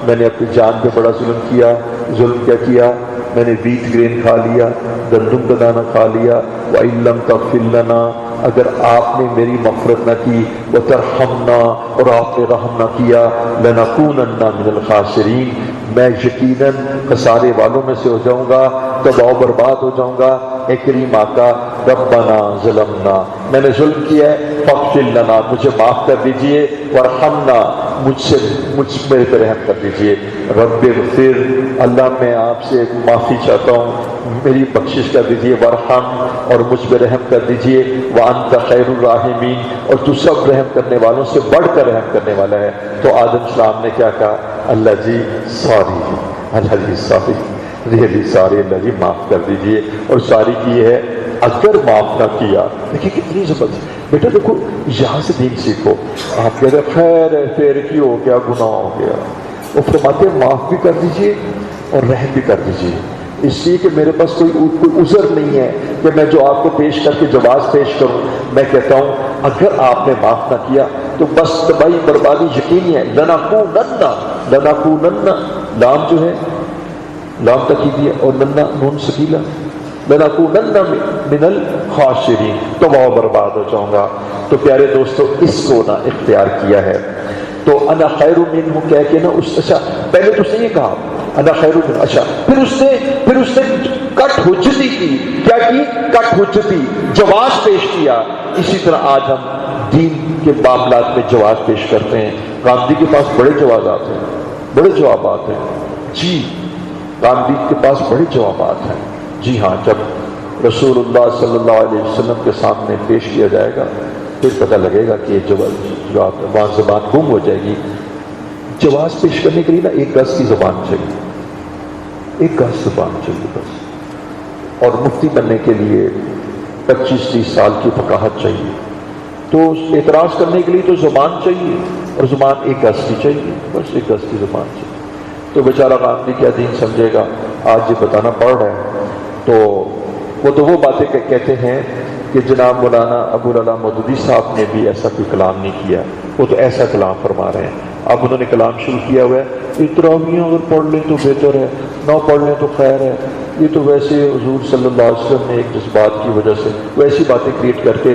Speaker 1: میں نے اپنی جان پہ بڑا ظلم کیا۔ ظلم کیا کیا؟ میں نے ویٹ گرین کھا لیا، گندم کا دانہ کھا لیا۔ وان لم تغفر لنا، اگر آپ نے میری مغفرت نہ کی، وترحمنا، اور آپ نے رحم نہ کیا، لنکونن من الخاسرین، میں یقیناً خسارے والوں میں سے ہو جاؤں گا، تباہ و برباد ہو جاؤں گا۔ اے کریم آقا، ربنا ظلمنا، میں نے ظلم کیا ہے، فاغفر لنا، مجھے معاف کر دیجئے، وارحمنا، مجھ پہ رحم کر دیجئے۔ رب اغفر، اللہ میں آپ سے معافی چاہتا ہوں، میری بخشش کر دیجئے، وارحم، اور مجھ پہ رحم کر دیجئے، وانت خیر الراحمین، اور تو سب رحم کرنے والوں سے بڑھ کر رحم کرنے والا ہے۔ تو آدم السلام نے کیا کہا؟ اللہ جی سوری، اللہ جی سوری، ریئلی ساری اللہ جی معاف کر دیجئے، اور ساری کی ہے اگر معاف نہ کیا. دیکھیے کتنی زبردست. بیٹا دیکھو یہاں سے دین سیکھو. آپ کہتے ہیں خیر ہے، پھر کی ہو گیا، گناہ ہو گیا. وہ فرماتے ہیں معاف بھی کر دیجئے اور رحم بھی کر دیجئے، اس لیے کہ میرے پاس کوئی عذر نہیں ہے کہ میں جو آپ کو پیش کر کے جواز پیش کروں. میں کہتا ہوں اگر آپ نے معاف نہ کیا تو بس تباہی بربادی یقینی ہے. لنکونن لام جو ہے لام تکیدیہ اور ننا نون سکیلا، لنکونن من الخاسرین، تو وہ برباد ہو جاؤں گا. تو پیارے دوستو اس کو نہ اختیار کیا ہے. تو انا خیر منہ کہہ کے نا اس اچھا پہلے تو اس نے یہ کہا انا خیر منہ، اچھا پھر اس نے کٹ حجتی کی. کیا کی؟ کٹ حجتی، جواز پیش کیا. اسی طرح آج ہم دین کے معاملات میں جواز پیش کرتے ہیں. گاندھی کے پاس بڑے جوازات ہیں، بڑے جوابات ہیں. جی گاندھی کے پاس بڑے جوابات ہیں. جی ہاں، جب رسول اللہ صلی اللہ علیہ وسلم کے سامنے پیش کیا جائے گا پھر پتہ لگے گا کہ یہ جواب وہاں زبان گم ہو جائے گی. جواز پیش کرنے کے لیے نا ایک گز کی زبان چاہیے، ایک گز زبان چاہیے بس. اور مفتی بننے کے لیے 25-30 سال کی فقاہت چاہیے. تو اعتراض کرنے کے لیے تو زبان چاہیے، اور زبان ایک گز کی چاہیے، بس ایک گز کی زبان چاہیے. تو بیچارہ گاندھی کیا دین سمجھے گا؟ آج یہ بتانا پڑ رہا ہے. تو وہ باتیں کہتے ہیں کہ جناب مولانا ابو العلا مودودی صاحب نے بھی ایسا کوئی کلام نہیں کیا، وہ تو ایسا کلام فرما رہے ہیں. اب انہوں نے کلام شروع کیا ہوا ہے تراویح اگر پڑھ لیں تو بہتر ہے، نہ پڑھ لیں تو خیر ہے. یہ تو ویسے حضور صلی اللہ علیہ وسلم نے ایک جذبات کی وجہ سے ویسی باتیں کریٹ کر کے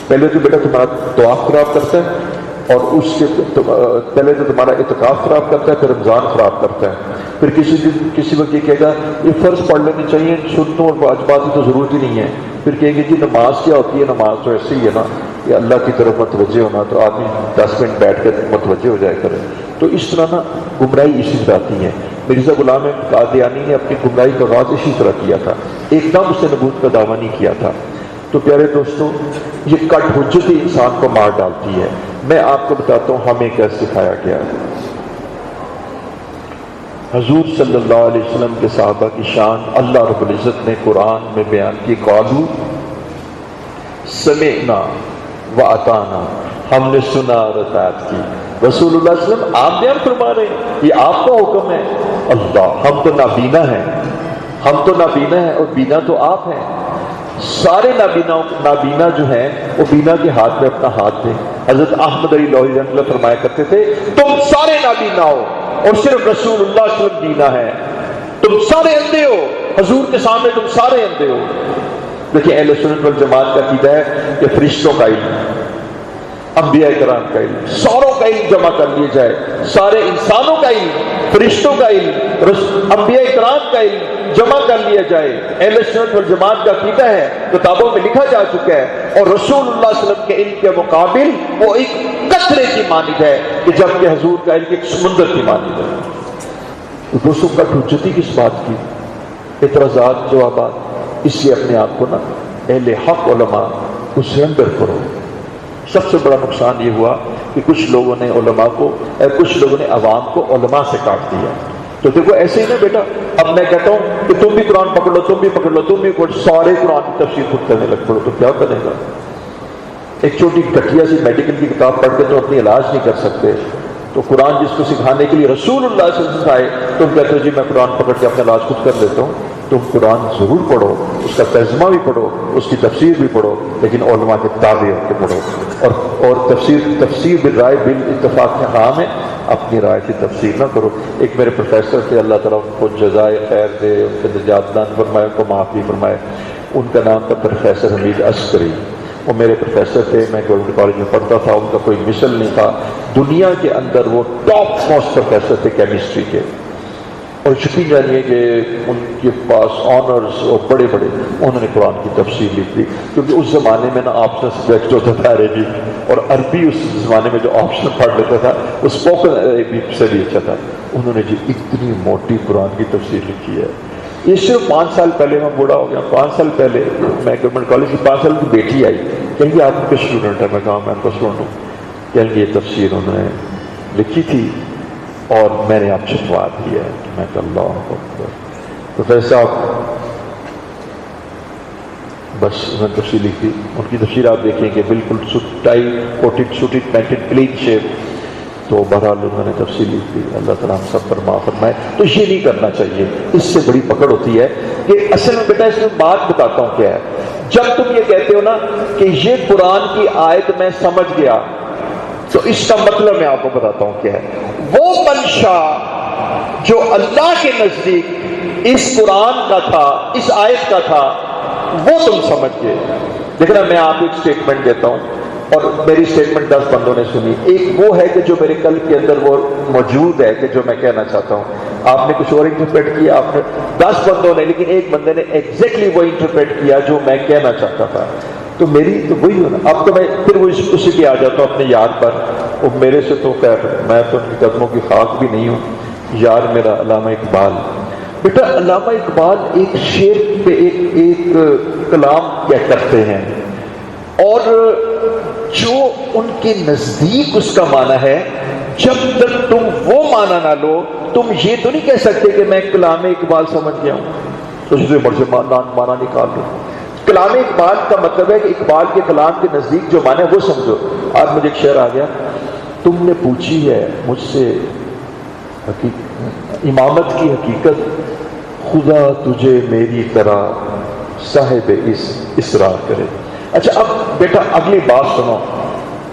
Speaker 1: پہلے تو بیٹا تمہارا طواف خراب کرتا ہے، اور اس کے پہلے تو تمہارا اعتکاف خراب کرتا ہے، پھر رمضان خراب کرتا ہے. پھر کسی وقت یہ کہے گا یہ فرض پڑھ لینی چاہیے، سنتوں اور واجبات کی تو ضرورت ہی نہیں ہے. پھر کہیں گے جی نماز کیا ہوتی ہے؟ نماز تو ایسے ہی ہے نا، یہ اللہ کی طرف متوجہ ہونا، تو آدمی 10 منٹ بیٹھ کر متوجہ ہو جائے کرے. تو اس طرح نا گمراہی اسی طرح آتی ہے. مرزا غلام احمد قادیانی نے اپنی گمراہی کا آغاز اسی طرح کیا تھا، ایک دم اس نے نبوت کا دعویٰ نہیں کیا تھا. تو پیارے دوستوں یہ کٹ حجتی انسان کو مار ڈالتی ہے. میں آپ کو بتاتا ہوں ہمیں کیا سکھایا گیا ہے. حضور صلی اللہ علیہ وسلم کے صحابہ کی شان اللہ رب العزت نے قرآن میں بیان کی. قالوا سمعنا واطعنا، ہم نے سنا اور اطاعت کی. رسول اللہ صلی اللہ علیہ وسلم آپ بیان فرما رہے ہیں، یہ آپ کا حکم ہے. اللہ، ہم تو نابینا ہیں، ہم تو نابینا ہیں اور بینا تو آپ ہیں. سارے نابینا جو ہیں وہ بینا کے ہاتھ میں اپنا ہاتھ دیں. حضرت احمد علی لوہی رحمۃ اللہ فرمایا کرتے تھے تم سارے نابینا ہو اور صرف رسول اللہ صلی اللہ علیہ وسلم بینا ہے. تم سارے اندھے ہو، حضور کے سامنے تم سارے اندھے ہو. دیکھیں اہل سنت والجماعت کا عقیدہ ہے کہ فرشتوں کا علم، انبیاء کرام کا علم، ساروں کا علم جمع کر لیا جائے. سارے انسانوں کا علم، فرشتوں کا علم، انبیاء کرام کا علم جمع کر لیا جائے. اہل سنت والجماعت کا عقیدہ ہے، کتابوں میں لکھا جا چکا ہے. اور رسول اللہ صلی اللہ علیہ وسلم کے علم کے مقابل وہ ایک قطرے کی مانند ہے کہ جبکہ حضور کا علم ایک سمندر کی مانند ہے. دوستوں کا حجتی کس بات کی؟ اعتراضات، جوابات. اس لیے اپنے آپ کو نا اہل حق علماء کو سرنڈر کرو. سب سے بڑا نقصان یہ ہوا کہ کچھ لوگوں نے علماء کو، کچھ لوگوں نے عوام کو علماء سے کاٹ دیا. تو دیکھو ایسے ہی نا بیٹا، اب میں کہتا ہوں کہ تم بھی قرآن پکڑ لو، تم بھی پکڑ لو، تم بھی سارے قرآن کی تفسیر خود کرنے لگ پڑو، تو کیا کرے گا؟ ایک چھوٹی گٹھیا سی میڈیکل کی کتاب پڑھ کے تو اپنی علاج نہیں کر سکتے. تو قرآن جس کو سکھانے کے لیے رسول اللہ صلی اللہ علیہ وسلم سکھائے، تم کہتے ہو جی میں قرآن پکڑ کے اپنا علاج خود کر لیتا ہوں. تم قرآن ضرور پڑھو، اس کا ترجمہ بھی پڑھو، اس کی تفسیر بھی پڑھو، لیکن علماء کے تابع ہو کے پڑھو. اور تفسیر بالرائے بالاتفاق میں حرام ہے، اپنی رائے کی تفسیر نہ کرو. ایک میرے پروفیسر تھے، اللہ تعالیٰ ان کو جزائے خیر دے، ان کے نجات دان فرمائے، ان کو معافی فرمائے. ان کا نام تھا پروفیسر حمید عسکری. وہ میرے پروفیسر تھے، میں گورنمنٹ کالج میں پڑھتا تھا. ان کا کوئی مثل نہیں تھا دنیا کے اندر. وہ ٹاپ موسٹ پروفیسر تھے کیمسٹری کے. اور یقین جانیے کہ ان کے پاس آنرز اور بڑے بڑے، انہوں نے قرآن کی تفسیر لکھ دی. کیونکہ اس زمانے میں نا آپشنل سبجیکٹ ہوتا تھا عربی، اور عربی اس زمانے میں جو آپشنل پڑھ لیتا تھا وہ اسپوکن عربی سے بھی اچھا تھا. انہوں نے جی اتنی موٹی قرآن کی تفسیر لکھی ہے. یہ صرف 5 سال پہلے میں بوڑھا ہو گیا. 5 سال پہلے میں گورنمنٹ کالج کی 5 سال کی بیٹی آئی، کہیں گے آپ کا اسٹوڈنٹ ہے. میں کہا میں ان کا اسٹوڈنٹ ہوں. کہیں گے یہ تفسیر انہوں نے لکھی تھی اور میں نے آپ چھپوا دی ہے. میں کہا اللہ اکبر. تو فیض صاحب بس انہوں نے تفصیل لکھی، ان کی تفصیل آپ دیکھیں کہ بالکل tie quoted suited painted clean shape. تو بہرحال انہوں نے تفصیل لکھی. اللہ تعالیٰ ہم سب پر معاف فرمائے. تو یہ نہیں کرنا چاہیے، اس سے بڑی پکڑ ہوتی ہے کہ اصل میں بیٹا اس میں بات بتاتا ہوں کیا ہے. جب تم یہ کہتے ہو نا کہ یہ قرآن کی آیت میں سمجھ گیا، تو اس کا مطلب میں آپ کو بتاتا ہوں کیا ہے. وہ منشا جو اللہ کے نزدیک اس قرآن کا تھا، اس آیت کا تھا، وہ تم سمجھ گئے. دیکھنا میں آپ کو ایک سٹیٹمنٹ دیتا ہوں، اور میری سٹیٹمنٹ 10 بندوں نے سنی. ایک وہ ہے کہ جو میرے قلب کے اندر وہ موجود ہے کہ جو میں کہنا چاہتا ہوں. آپ نے کچھ اور انٹرپریٹ کیا، آپ نے 10 بندوں نے، لیکن ایک بندے نے ایگزیکٹلی وہ انٹرپریٹ کیا جو میں کہنا چاہتا تھا. تو میری تو وہی ہو نا. اب تو میں پھر وہ اسی پہ آ جاتا ہوں اپنے یار پر. وہ میرے سے تو خیر میں تو ان کے قدموں کی خاک بھی نہیں ہوں. یار میرا علامہ اقبال. بیٹا علامہ اقبال ایک شعر پہ ایک کلام کیا کرتے ہیں، اور جو ان کے نزدیک اس کا معنی ہے، جب تک تم وہ معنی نہ لو تم یہ تو نہیں کہہ سکتے کہ میں کلام اقبال سمجھ گیا ہوں. تو اس سے مرضی معنی نکال لو. کلام اقبال کا مطلب ہے کہ اقبال کے کلام کے نزدیک جو معنی ہے وہ سمجھو. آج مجھے ایک شعر آ گیا، تم نے پوچھی ہے مجھ سے امامت کی حقیقت، خدا تجھے میری طرح صاحب اسرار کرے. اچھا اب بیٹا اگلی بات سنو،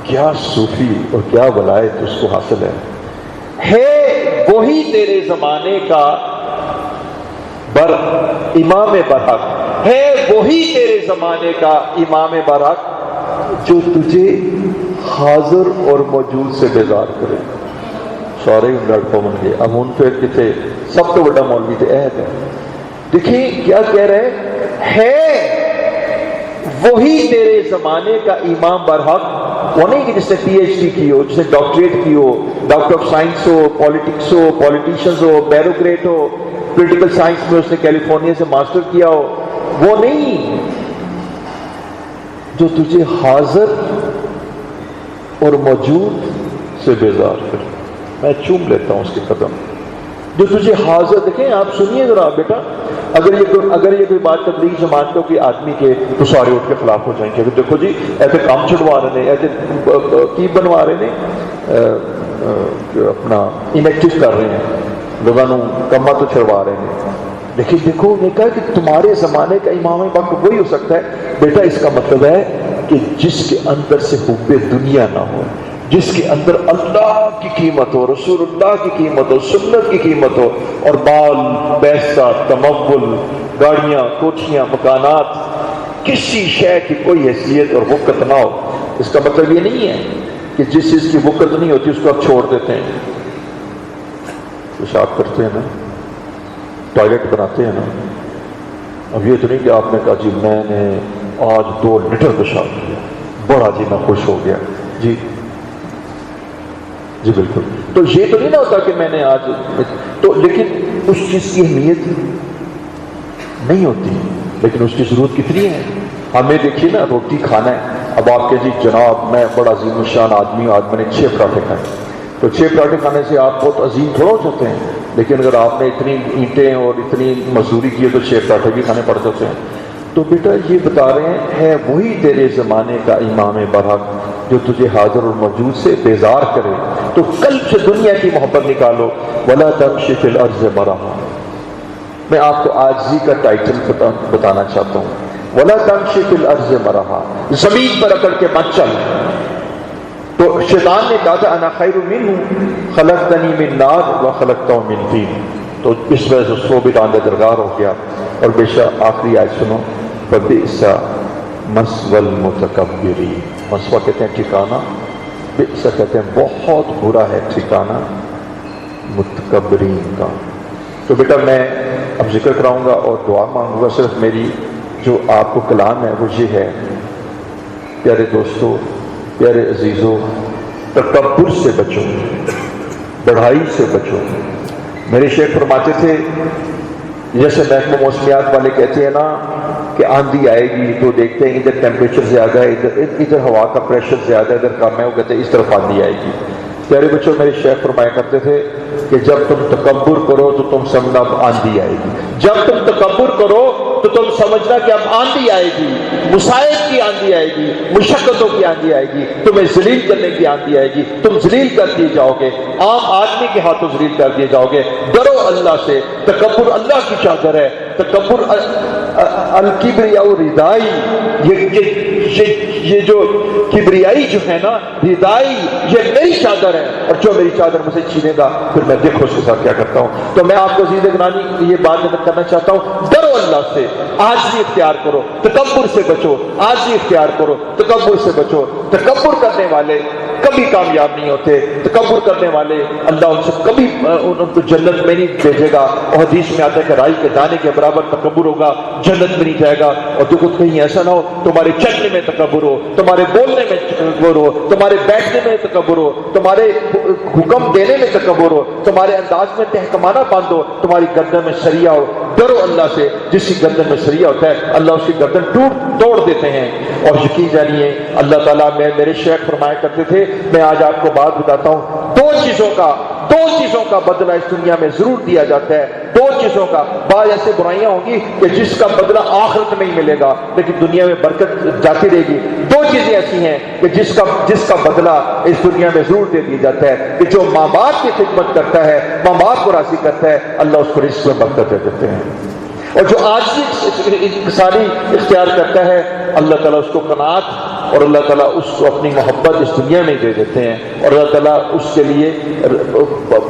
Speaker 1: کیا صوفی اور کیا ولایت اس کو حاصل ہے وہی تیرے زمانے کا امام برحق ہے، وہی تیرے زمانے کا امام برحق جو تجھے حاضر اور موجود سے بیزار کرے. سارے لڑکوں بن گئے. اب ان پہ کتنے سب تو بڑا مولوی تھے عہد ہے. دیکھیں کیا کہہ رہے ہے، وہی تیرے زمانے کا امام برحق. وہ نہیں کہ جس نے پی ایچ ڈی کی ہو، جس نے ڈاکٹریٹ کی ہو، ڈاکٹر آف سائنس ہو، پالیٹکس ہو، پالیٹیشنز ہو، بیوروکریٹ ہو، پولیٹیکل سائنس میں اس نے کیلیفورنیا سے ماسٹر کیا ہو. وہ نہیں، جو تجھے حاضر اور موجود سے بیزار کرے. میں چوم لیتا ہوں اس کے قدم. جو تجھے حاضر، دیکھیں آپ سنیے ذرا بیٹا، اگر یہ کوئی بات تبلیغ جماعت کو کوئی آدمی کے تو سارے اٹھ کے خلاف ہو جائیں گے. دیکھو جی ایسے کام چھڑوا رہے ہیں، ایسے کی بنوا رہے ہیں، اپنا انیکٹیو کر رہے ہیں، لوگوں کما تو چھڑوا رہے ہیں. لیکن دیکھو نے کہا کہ تمہارے زمانے کا امام وقت وہی ہو سکتا ہے. بیٹا اس کا مطلب ہے کہ جس کے اندر سے حب دنیا نہ ہو، جس کے اندر اللہ کی قیمت ہو، رسول اللہ کی قیمت ہو، سنت کی قیمت ہو، اور مال، پیسہ، تمول، گاڑیاں، کوٹھیاں، مکانات، کسی شے کی کوئی حیثیت اور وقت نہ ہو. اس کا مطلب یہ نہیں ہے کہ جس چیز کی وقت نہیں ہوتی اس کو آپ چھوڑ دیتے ہیں. پیشاب کرتے ہیں نا، ٹوائلٹ بناتے ہیں نا. اب یہ تو نہیں کہ آپ نے کہا جی میں نے آج 2 لیٹر پیشاب کیا، بڑا جی میں خوش ہو گیا. جی بالکل. تو یہ تو نہیں نہ ہوتا کہ میں نے آج تو، لیکن اس چیز کی اہمیت نہیں ہوتی، لیکن اس کی ضرورت کتنی ہے. ہمیں دیکھیے نا روٹی کھانا ہے. اب آپ کے جی جناب میں بڑا عظیم الشان آدمی ہوں، آج میں نے 6 پراٹھے کھائے. تو 6 پراٹھے کھانے سے آپ بہت عظیم تھوڑا ہو جاتے ہیں. لیکن اگر آپ نے اتنی اینٹیں اور اتنی مزدوری کی ہے تو 6 پراٹھے بھی کھانے پڑ جاتے ہیں. تو بیٹا یہ بتا رہے ہیں وہی تیرے زمانے کا امام برحق جو تجھے حاضر اور موجود سے بیزار کرے. تو قلب سے دنیا کی محبت نکالو. ولا تمشی فی الارض مرحا. میں آپ کو عاجزی کا ٹائٹل بتانا چاہتا ہوں. ولا تمشی فی الارض مرحا، زمین پر اکڑ کے مت چل. تو شیطان نے کہا تھا انا خیر منہ خلقتنی من نار وخلقتہ من طین. تو اس وجہ سے اس کو بھی ڈانڈے درگار ہو گیا. اور بے شک آخری آیت سنو، فبئس مثوى المتکبرین. مسوہ کہتے ہیں ٹھکانہ، بئس کہتے ہیں بہت برا ہے ٹھکانہ متکبرین کا. تو بیٹا میں اب ذکر کراؤں گا اور دعا مانگوں گا. صرف میری جو آپ کو کلام ہے وہ یہ ہے، پیارے دوستو، پیارے عزیزو، تکبر سے بچو، بڑھائی سے بچو. میرے شیخ فرماتے تھے جیسے محکمہ موسمیات والے کہتے ہیں نا کہ آندھی آئے گی تو دیکھتے ہیں ادھر ٹیمپریچر زیادہ ہے، ادھر ہوا کا پریشر زیادہ ہے، ادھر کم ہے، وہ کہتے ہیں اس طرف آندھی آئے گی. پیارے بچوں، میرے شیخ فرمایا کرتے تھے کہ جب تم تکبر کرو تو تم سمجھنا اب آندھی آئے گی، جب تم تکبر کرو تو تم سمجھنا کہ اب آندھی آئے گی، مصائب کی آندھی آئے گی، مشقتوں کی آندھی آئے گی، تمہیں ذلیل کرنے کی آندھی آئے گی، تم ذلیل کر دیے جاؤ گے، عام آدمی کے ہاتھوں ذلیل کر دیے جاؤ گے۔ ڈرو اللہ سے، تکبر اللہ کی چادر ہے، تکبر الکبریاء ردائی، یہ جو کبریائی جو ہے نا، ردائی، یہ میری چادر ہے، اور جو میری چادر مجھے چھینے گا پھر میں دیکھو اس کے ساتھ کیا کرتا ہوں۔ تو میں آپ کو عزیز گرامی یہ بات کرنا چاہتا ہوں، ڈرو اللہ سے، عاجزی اختیار کرو، تکبر سے بچو، عاجزی اختیار کرو، تکبر سے بچو۔ تکبر کرنے والے کبھی کامیاب نہیں ہوتے، تکبر کرنے والے اللہ ان سے کبھی ان کو جنت میں نہیں بھیجے گا، اور حدیث میں آتا ہے کہ رائی کے دانے کے برابر تکبر ہوگا، جنت میں نہیں جائے گا۔ اور دیکھو کہیں ایسا نہ ہو تمہارے چلنے میں تکبر ہو، تمہارے بولنے میں تکبر ہو، تمہارے بیٹھنے میں تکبر ہو، تمہارے حکم دینے میں تکبر ہو، تمہارے انداز میں تہکمانہ بند ہو، تمہاری گردن میں سریا ہو۔ ڈرو اللہ سے، جس کی گردن میں سریا ہوتا ہے اللہ اس کی گردن توڑ دیتے ہیں۔ اور یقین جانیے اللہ تعالیٰ، میرے شیخ فرمایا کرتے تھے، میں آج آپ کو بات بتاتا ہوں، دو چیزوں کا بدلہ اس دنیا میں ضرور دیا جاتا ہے، دو چیزوں کا۔ بعض ایسے برائیاں ہوں گی کہ جس کا بدلہ آخرت میں ہی ملے گا لیکن دنیا میں برکت جاتی رہے گی۔ دو چیزیں ایسی ہیں کہ جس کا بدلہ اس دنیا میں ضرور دے دیا جاتا ہے، کہ جو ماں باپ کی خدمت کرتا ہے، ماں باپ کو راضی کرتا ہے، اللہ اس کو رزق میں برکت دے دیتے ہیں، اور جو عاجزی انکساری اختیار کرتا ہے اللہ تعالیٰ اس کو قناعت، اور اللہ تعالیٰ اس کو اپنی محبت اس دنیا میں دے دیتے ہیں، اور اللہ تعالیٰ اس کے لیے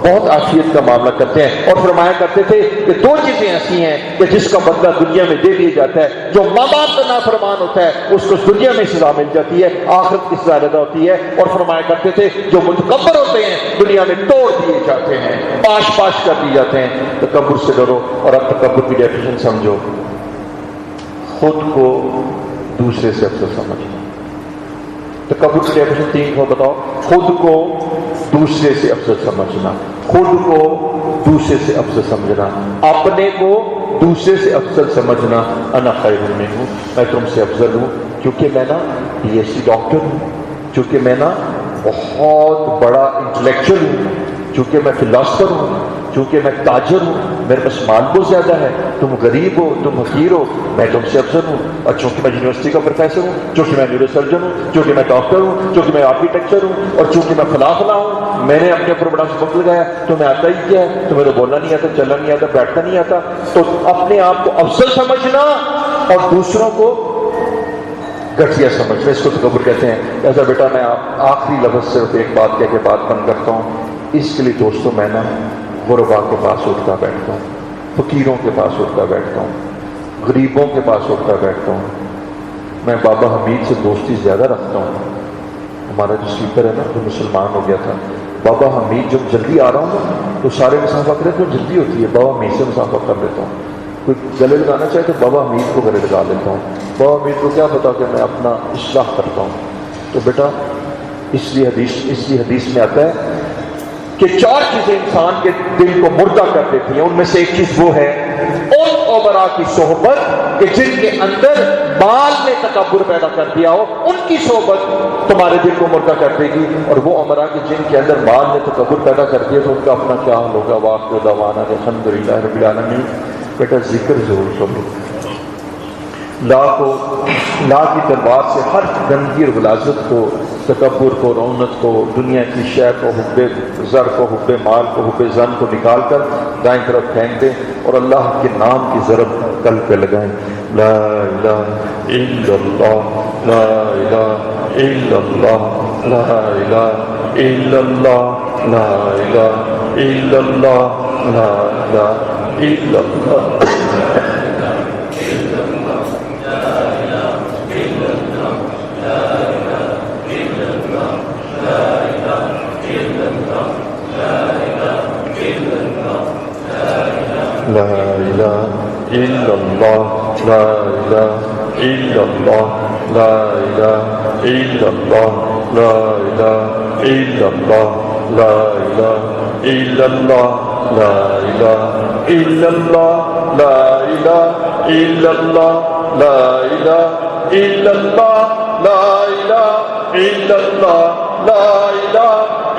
Speaker 1: بہت عافیت کا معاملہ کرتے ہیں۔ اور فرمایا کرتے تھے کہ دو چیزیں ایسی ہیں کہ جس کا بدلہ دنیا میں دے دیا جاتا ہے، جو ماں باپ کا نافرمان ہوتا ہے اس کو دنیا میں سزا مل جاتی ہے، آخرت کی سزا زیادہ ہوتی ہے۔ اور فرمایا کرتے تھے جو متکبر ہوتے ہیں دنیا میں توڑ دیے جاتے ہیں، پاش کر دیے جاتے ہیں۔ تکبر سے ڈرو۔ اور اب تکبر کی ڈیفینیشن سمجھو، خود کو دوسرے سے افضل سمجھنا۔ تکبر کی ڈیفینیشن 3 کو بتاؤ۔ خود کو دوسرے سے افضل سمجھنا، خود کو دوسرے سے افضل سمجھنا، اپنے کو دوسرے سے افضل سمجھنا۔ انا خیر منہ، میں تم سے افضل ہوں کیونکہ میں نا PhD ڈاکٹر ہوں، کیونکہ میں نا بہت بڑا انٹلیکچوئل ہوں، چونکہ میں فلاسفر ہوں، چونکہ میں تاجر ہوں، میرے پاس مال بہت زیادہ ہے، تم غریب ہو، تم حقیر ہو، میں تم سے افضل ہوں۔ اور چونکہ میں یونیورسٹی کا پروفیسر ہوں، چونکہ میں نیورو سرجن ہوں، چونکہ میں ڈاکٹر ہوں، چونکہ میں آرکیٹیکچر ہوں، اور چونکہ میں فلاں ہوں، میں نے اپنے اوپر بڑا سبق لگایا۔ تمہیں آتا ہی کیا ہے؟ تمہیں تو بولنا نہیں آتا، چلنا نہیں آتا، بیٹھنا نہیں آتا۔ تو اپنے آپ کو افضل سمجھنا اور دوسروں کو گٹھیا سمجھنا، اس کو تکبر کہتے ہیں۔ ایسا بیٹا میں آخری لفظ صرف ایک بات کہہ کے بات بند کرتا ہوں، اس کے لیے دوستوں میں نا غربا کے پاس اٹھتا بیٹھتا ہوں، فقیروں کے پاس اٹھتا بیٹھتا ہوں، غریبوں کے پاس اٹھتا بیٹھتا ہوں۔ میں بابا حمید سے دوستی زیادہ رکھتا ہوں۔ ہمارا جو اسپیکر ہے نا جو مسلمان ہو گیا تھا، بابا حمید جب جلدی آ رہا ہوں نا تو سارے مسافہ کرے تو جلدی ہوتی ہے، بابا حمید سے مسافہ کر لیتا ہوں۔ کوئی گلے لگانا چاہے تو بابا حمید کو گلے لگا لیتا ہوں۔ بابا حمید کو کیا پتا کہ میں اپنا اصلاح کرتا ہوں۔ تو بیٹا اس لیے حدیث میں آتا ہے کہ 4 چیزیں انسان کے دل کو مردہ کر دیتی ہیں، ان میں سے ایک چیز وہ ہے ان امراء کی صحبت کہ جن کے اندر مال نے تکبر پیدا کر دیا ہو، ان کی صحبت تمہارے دل کو مردہ کر دے گی۔ اور وہ امراء کے جن کے اندر مال نے تکبر پیدا کر دیا تو ان کا اپنا کیا حال ہوگا۔ وآخر دعوانا الحمدللہ رب العالمین۔ بیٹا ذکر ضرور کرو، لا کی تلوار سے ہر گندگی اور غلاظت کو، تکبر کو، رونت کو، دنیا کی شے کو، حب زر کو، حب مال کو، حب زن کو نکال کر دائیں طرف پھینک دیں اور اللہ کے نام کی ضرب قلب پہ لگائیں۔ لا الہ الا اللہ، لا الہ الا اللہ، لا الہ الا اللہ، لا الہ الا اللہ، لا الہ الا اللہ۔ لا الہ الا اللہ، لا الہ الا اللہ، لا الہ الا اللہ، لا الہ الا اللہ، لا الہ الا اللہ، لا الہ الا اللہ، لا الہ الا اللہ، لا الہ الا اللہ، لا الہ الا اللہ، لا الہ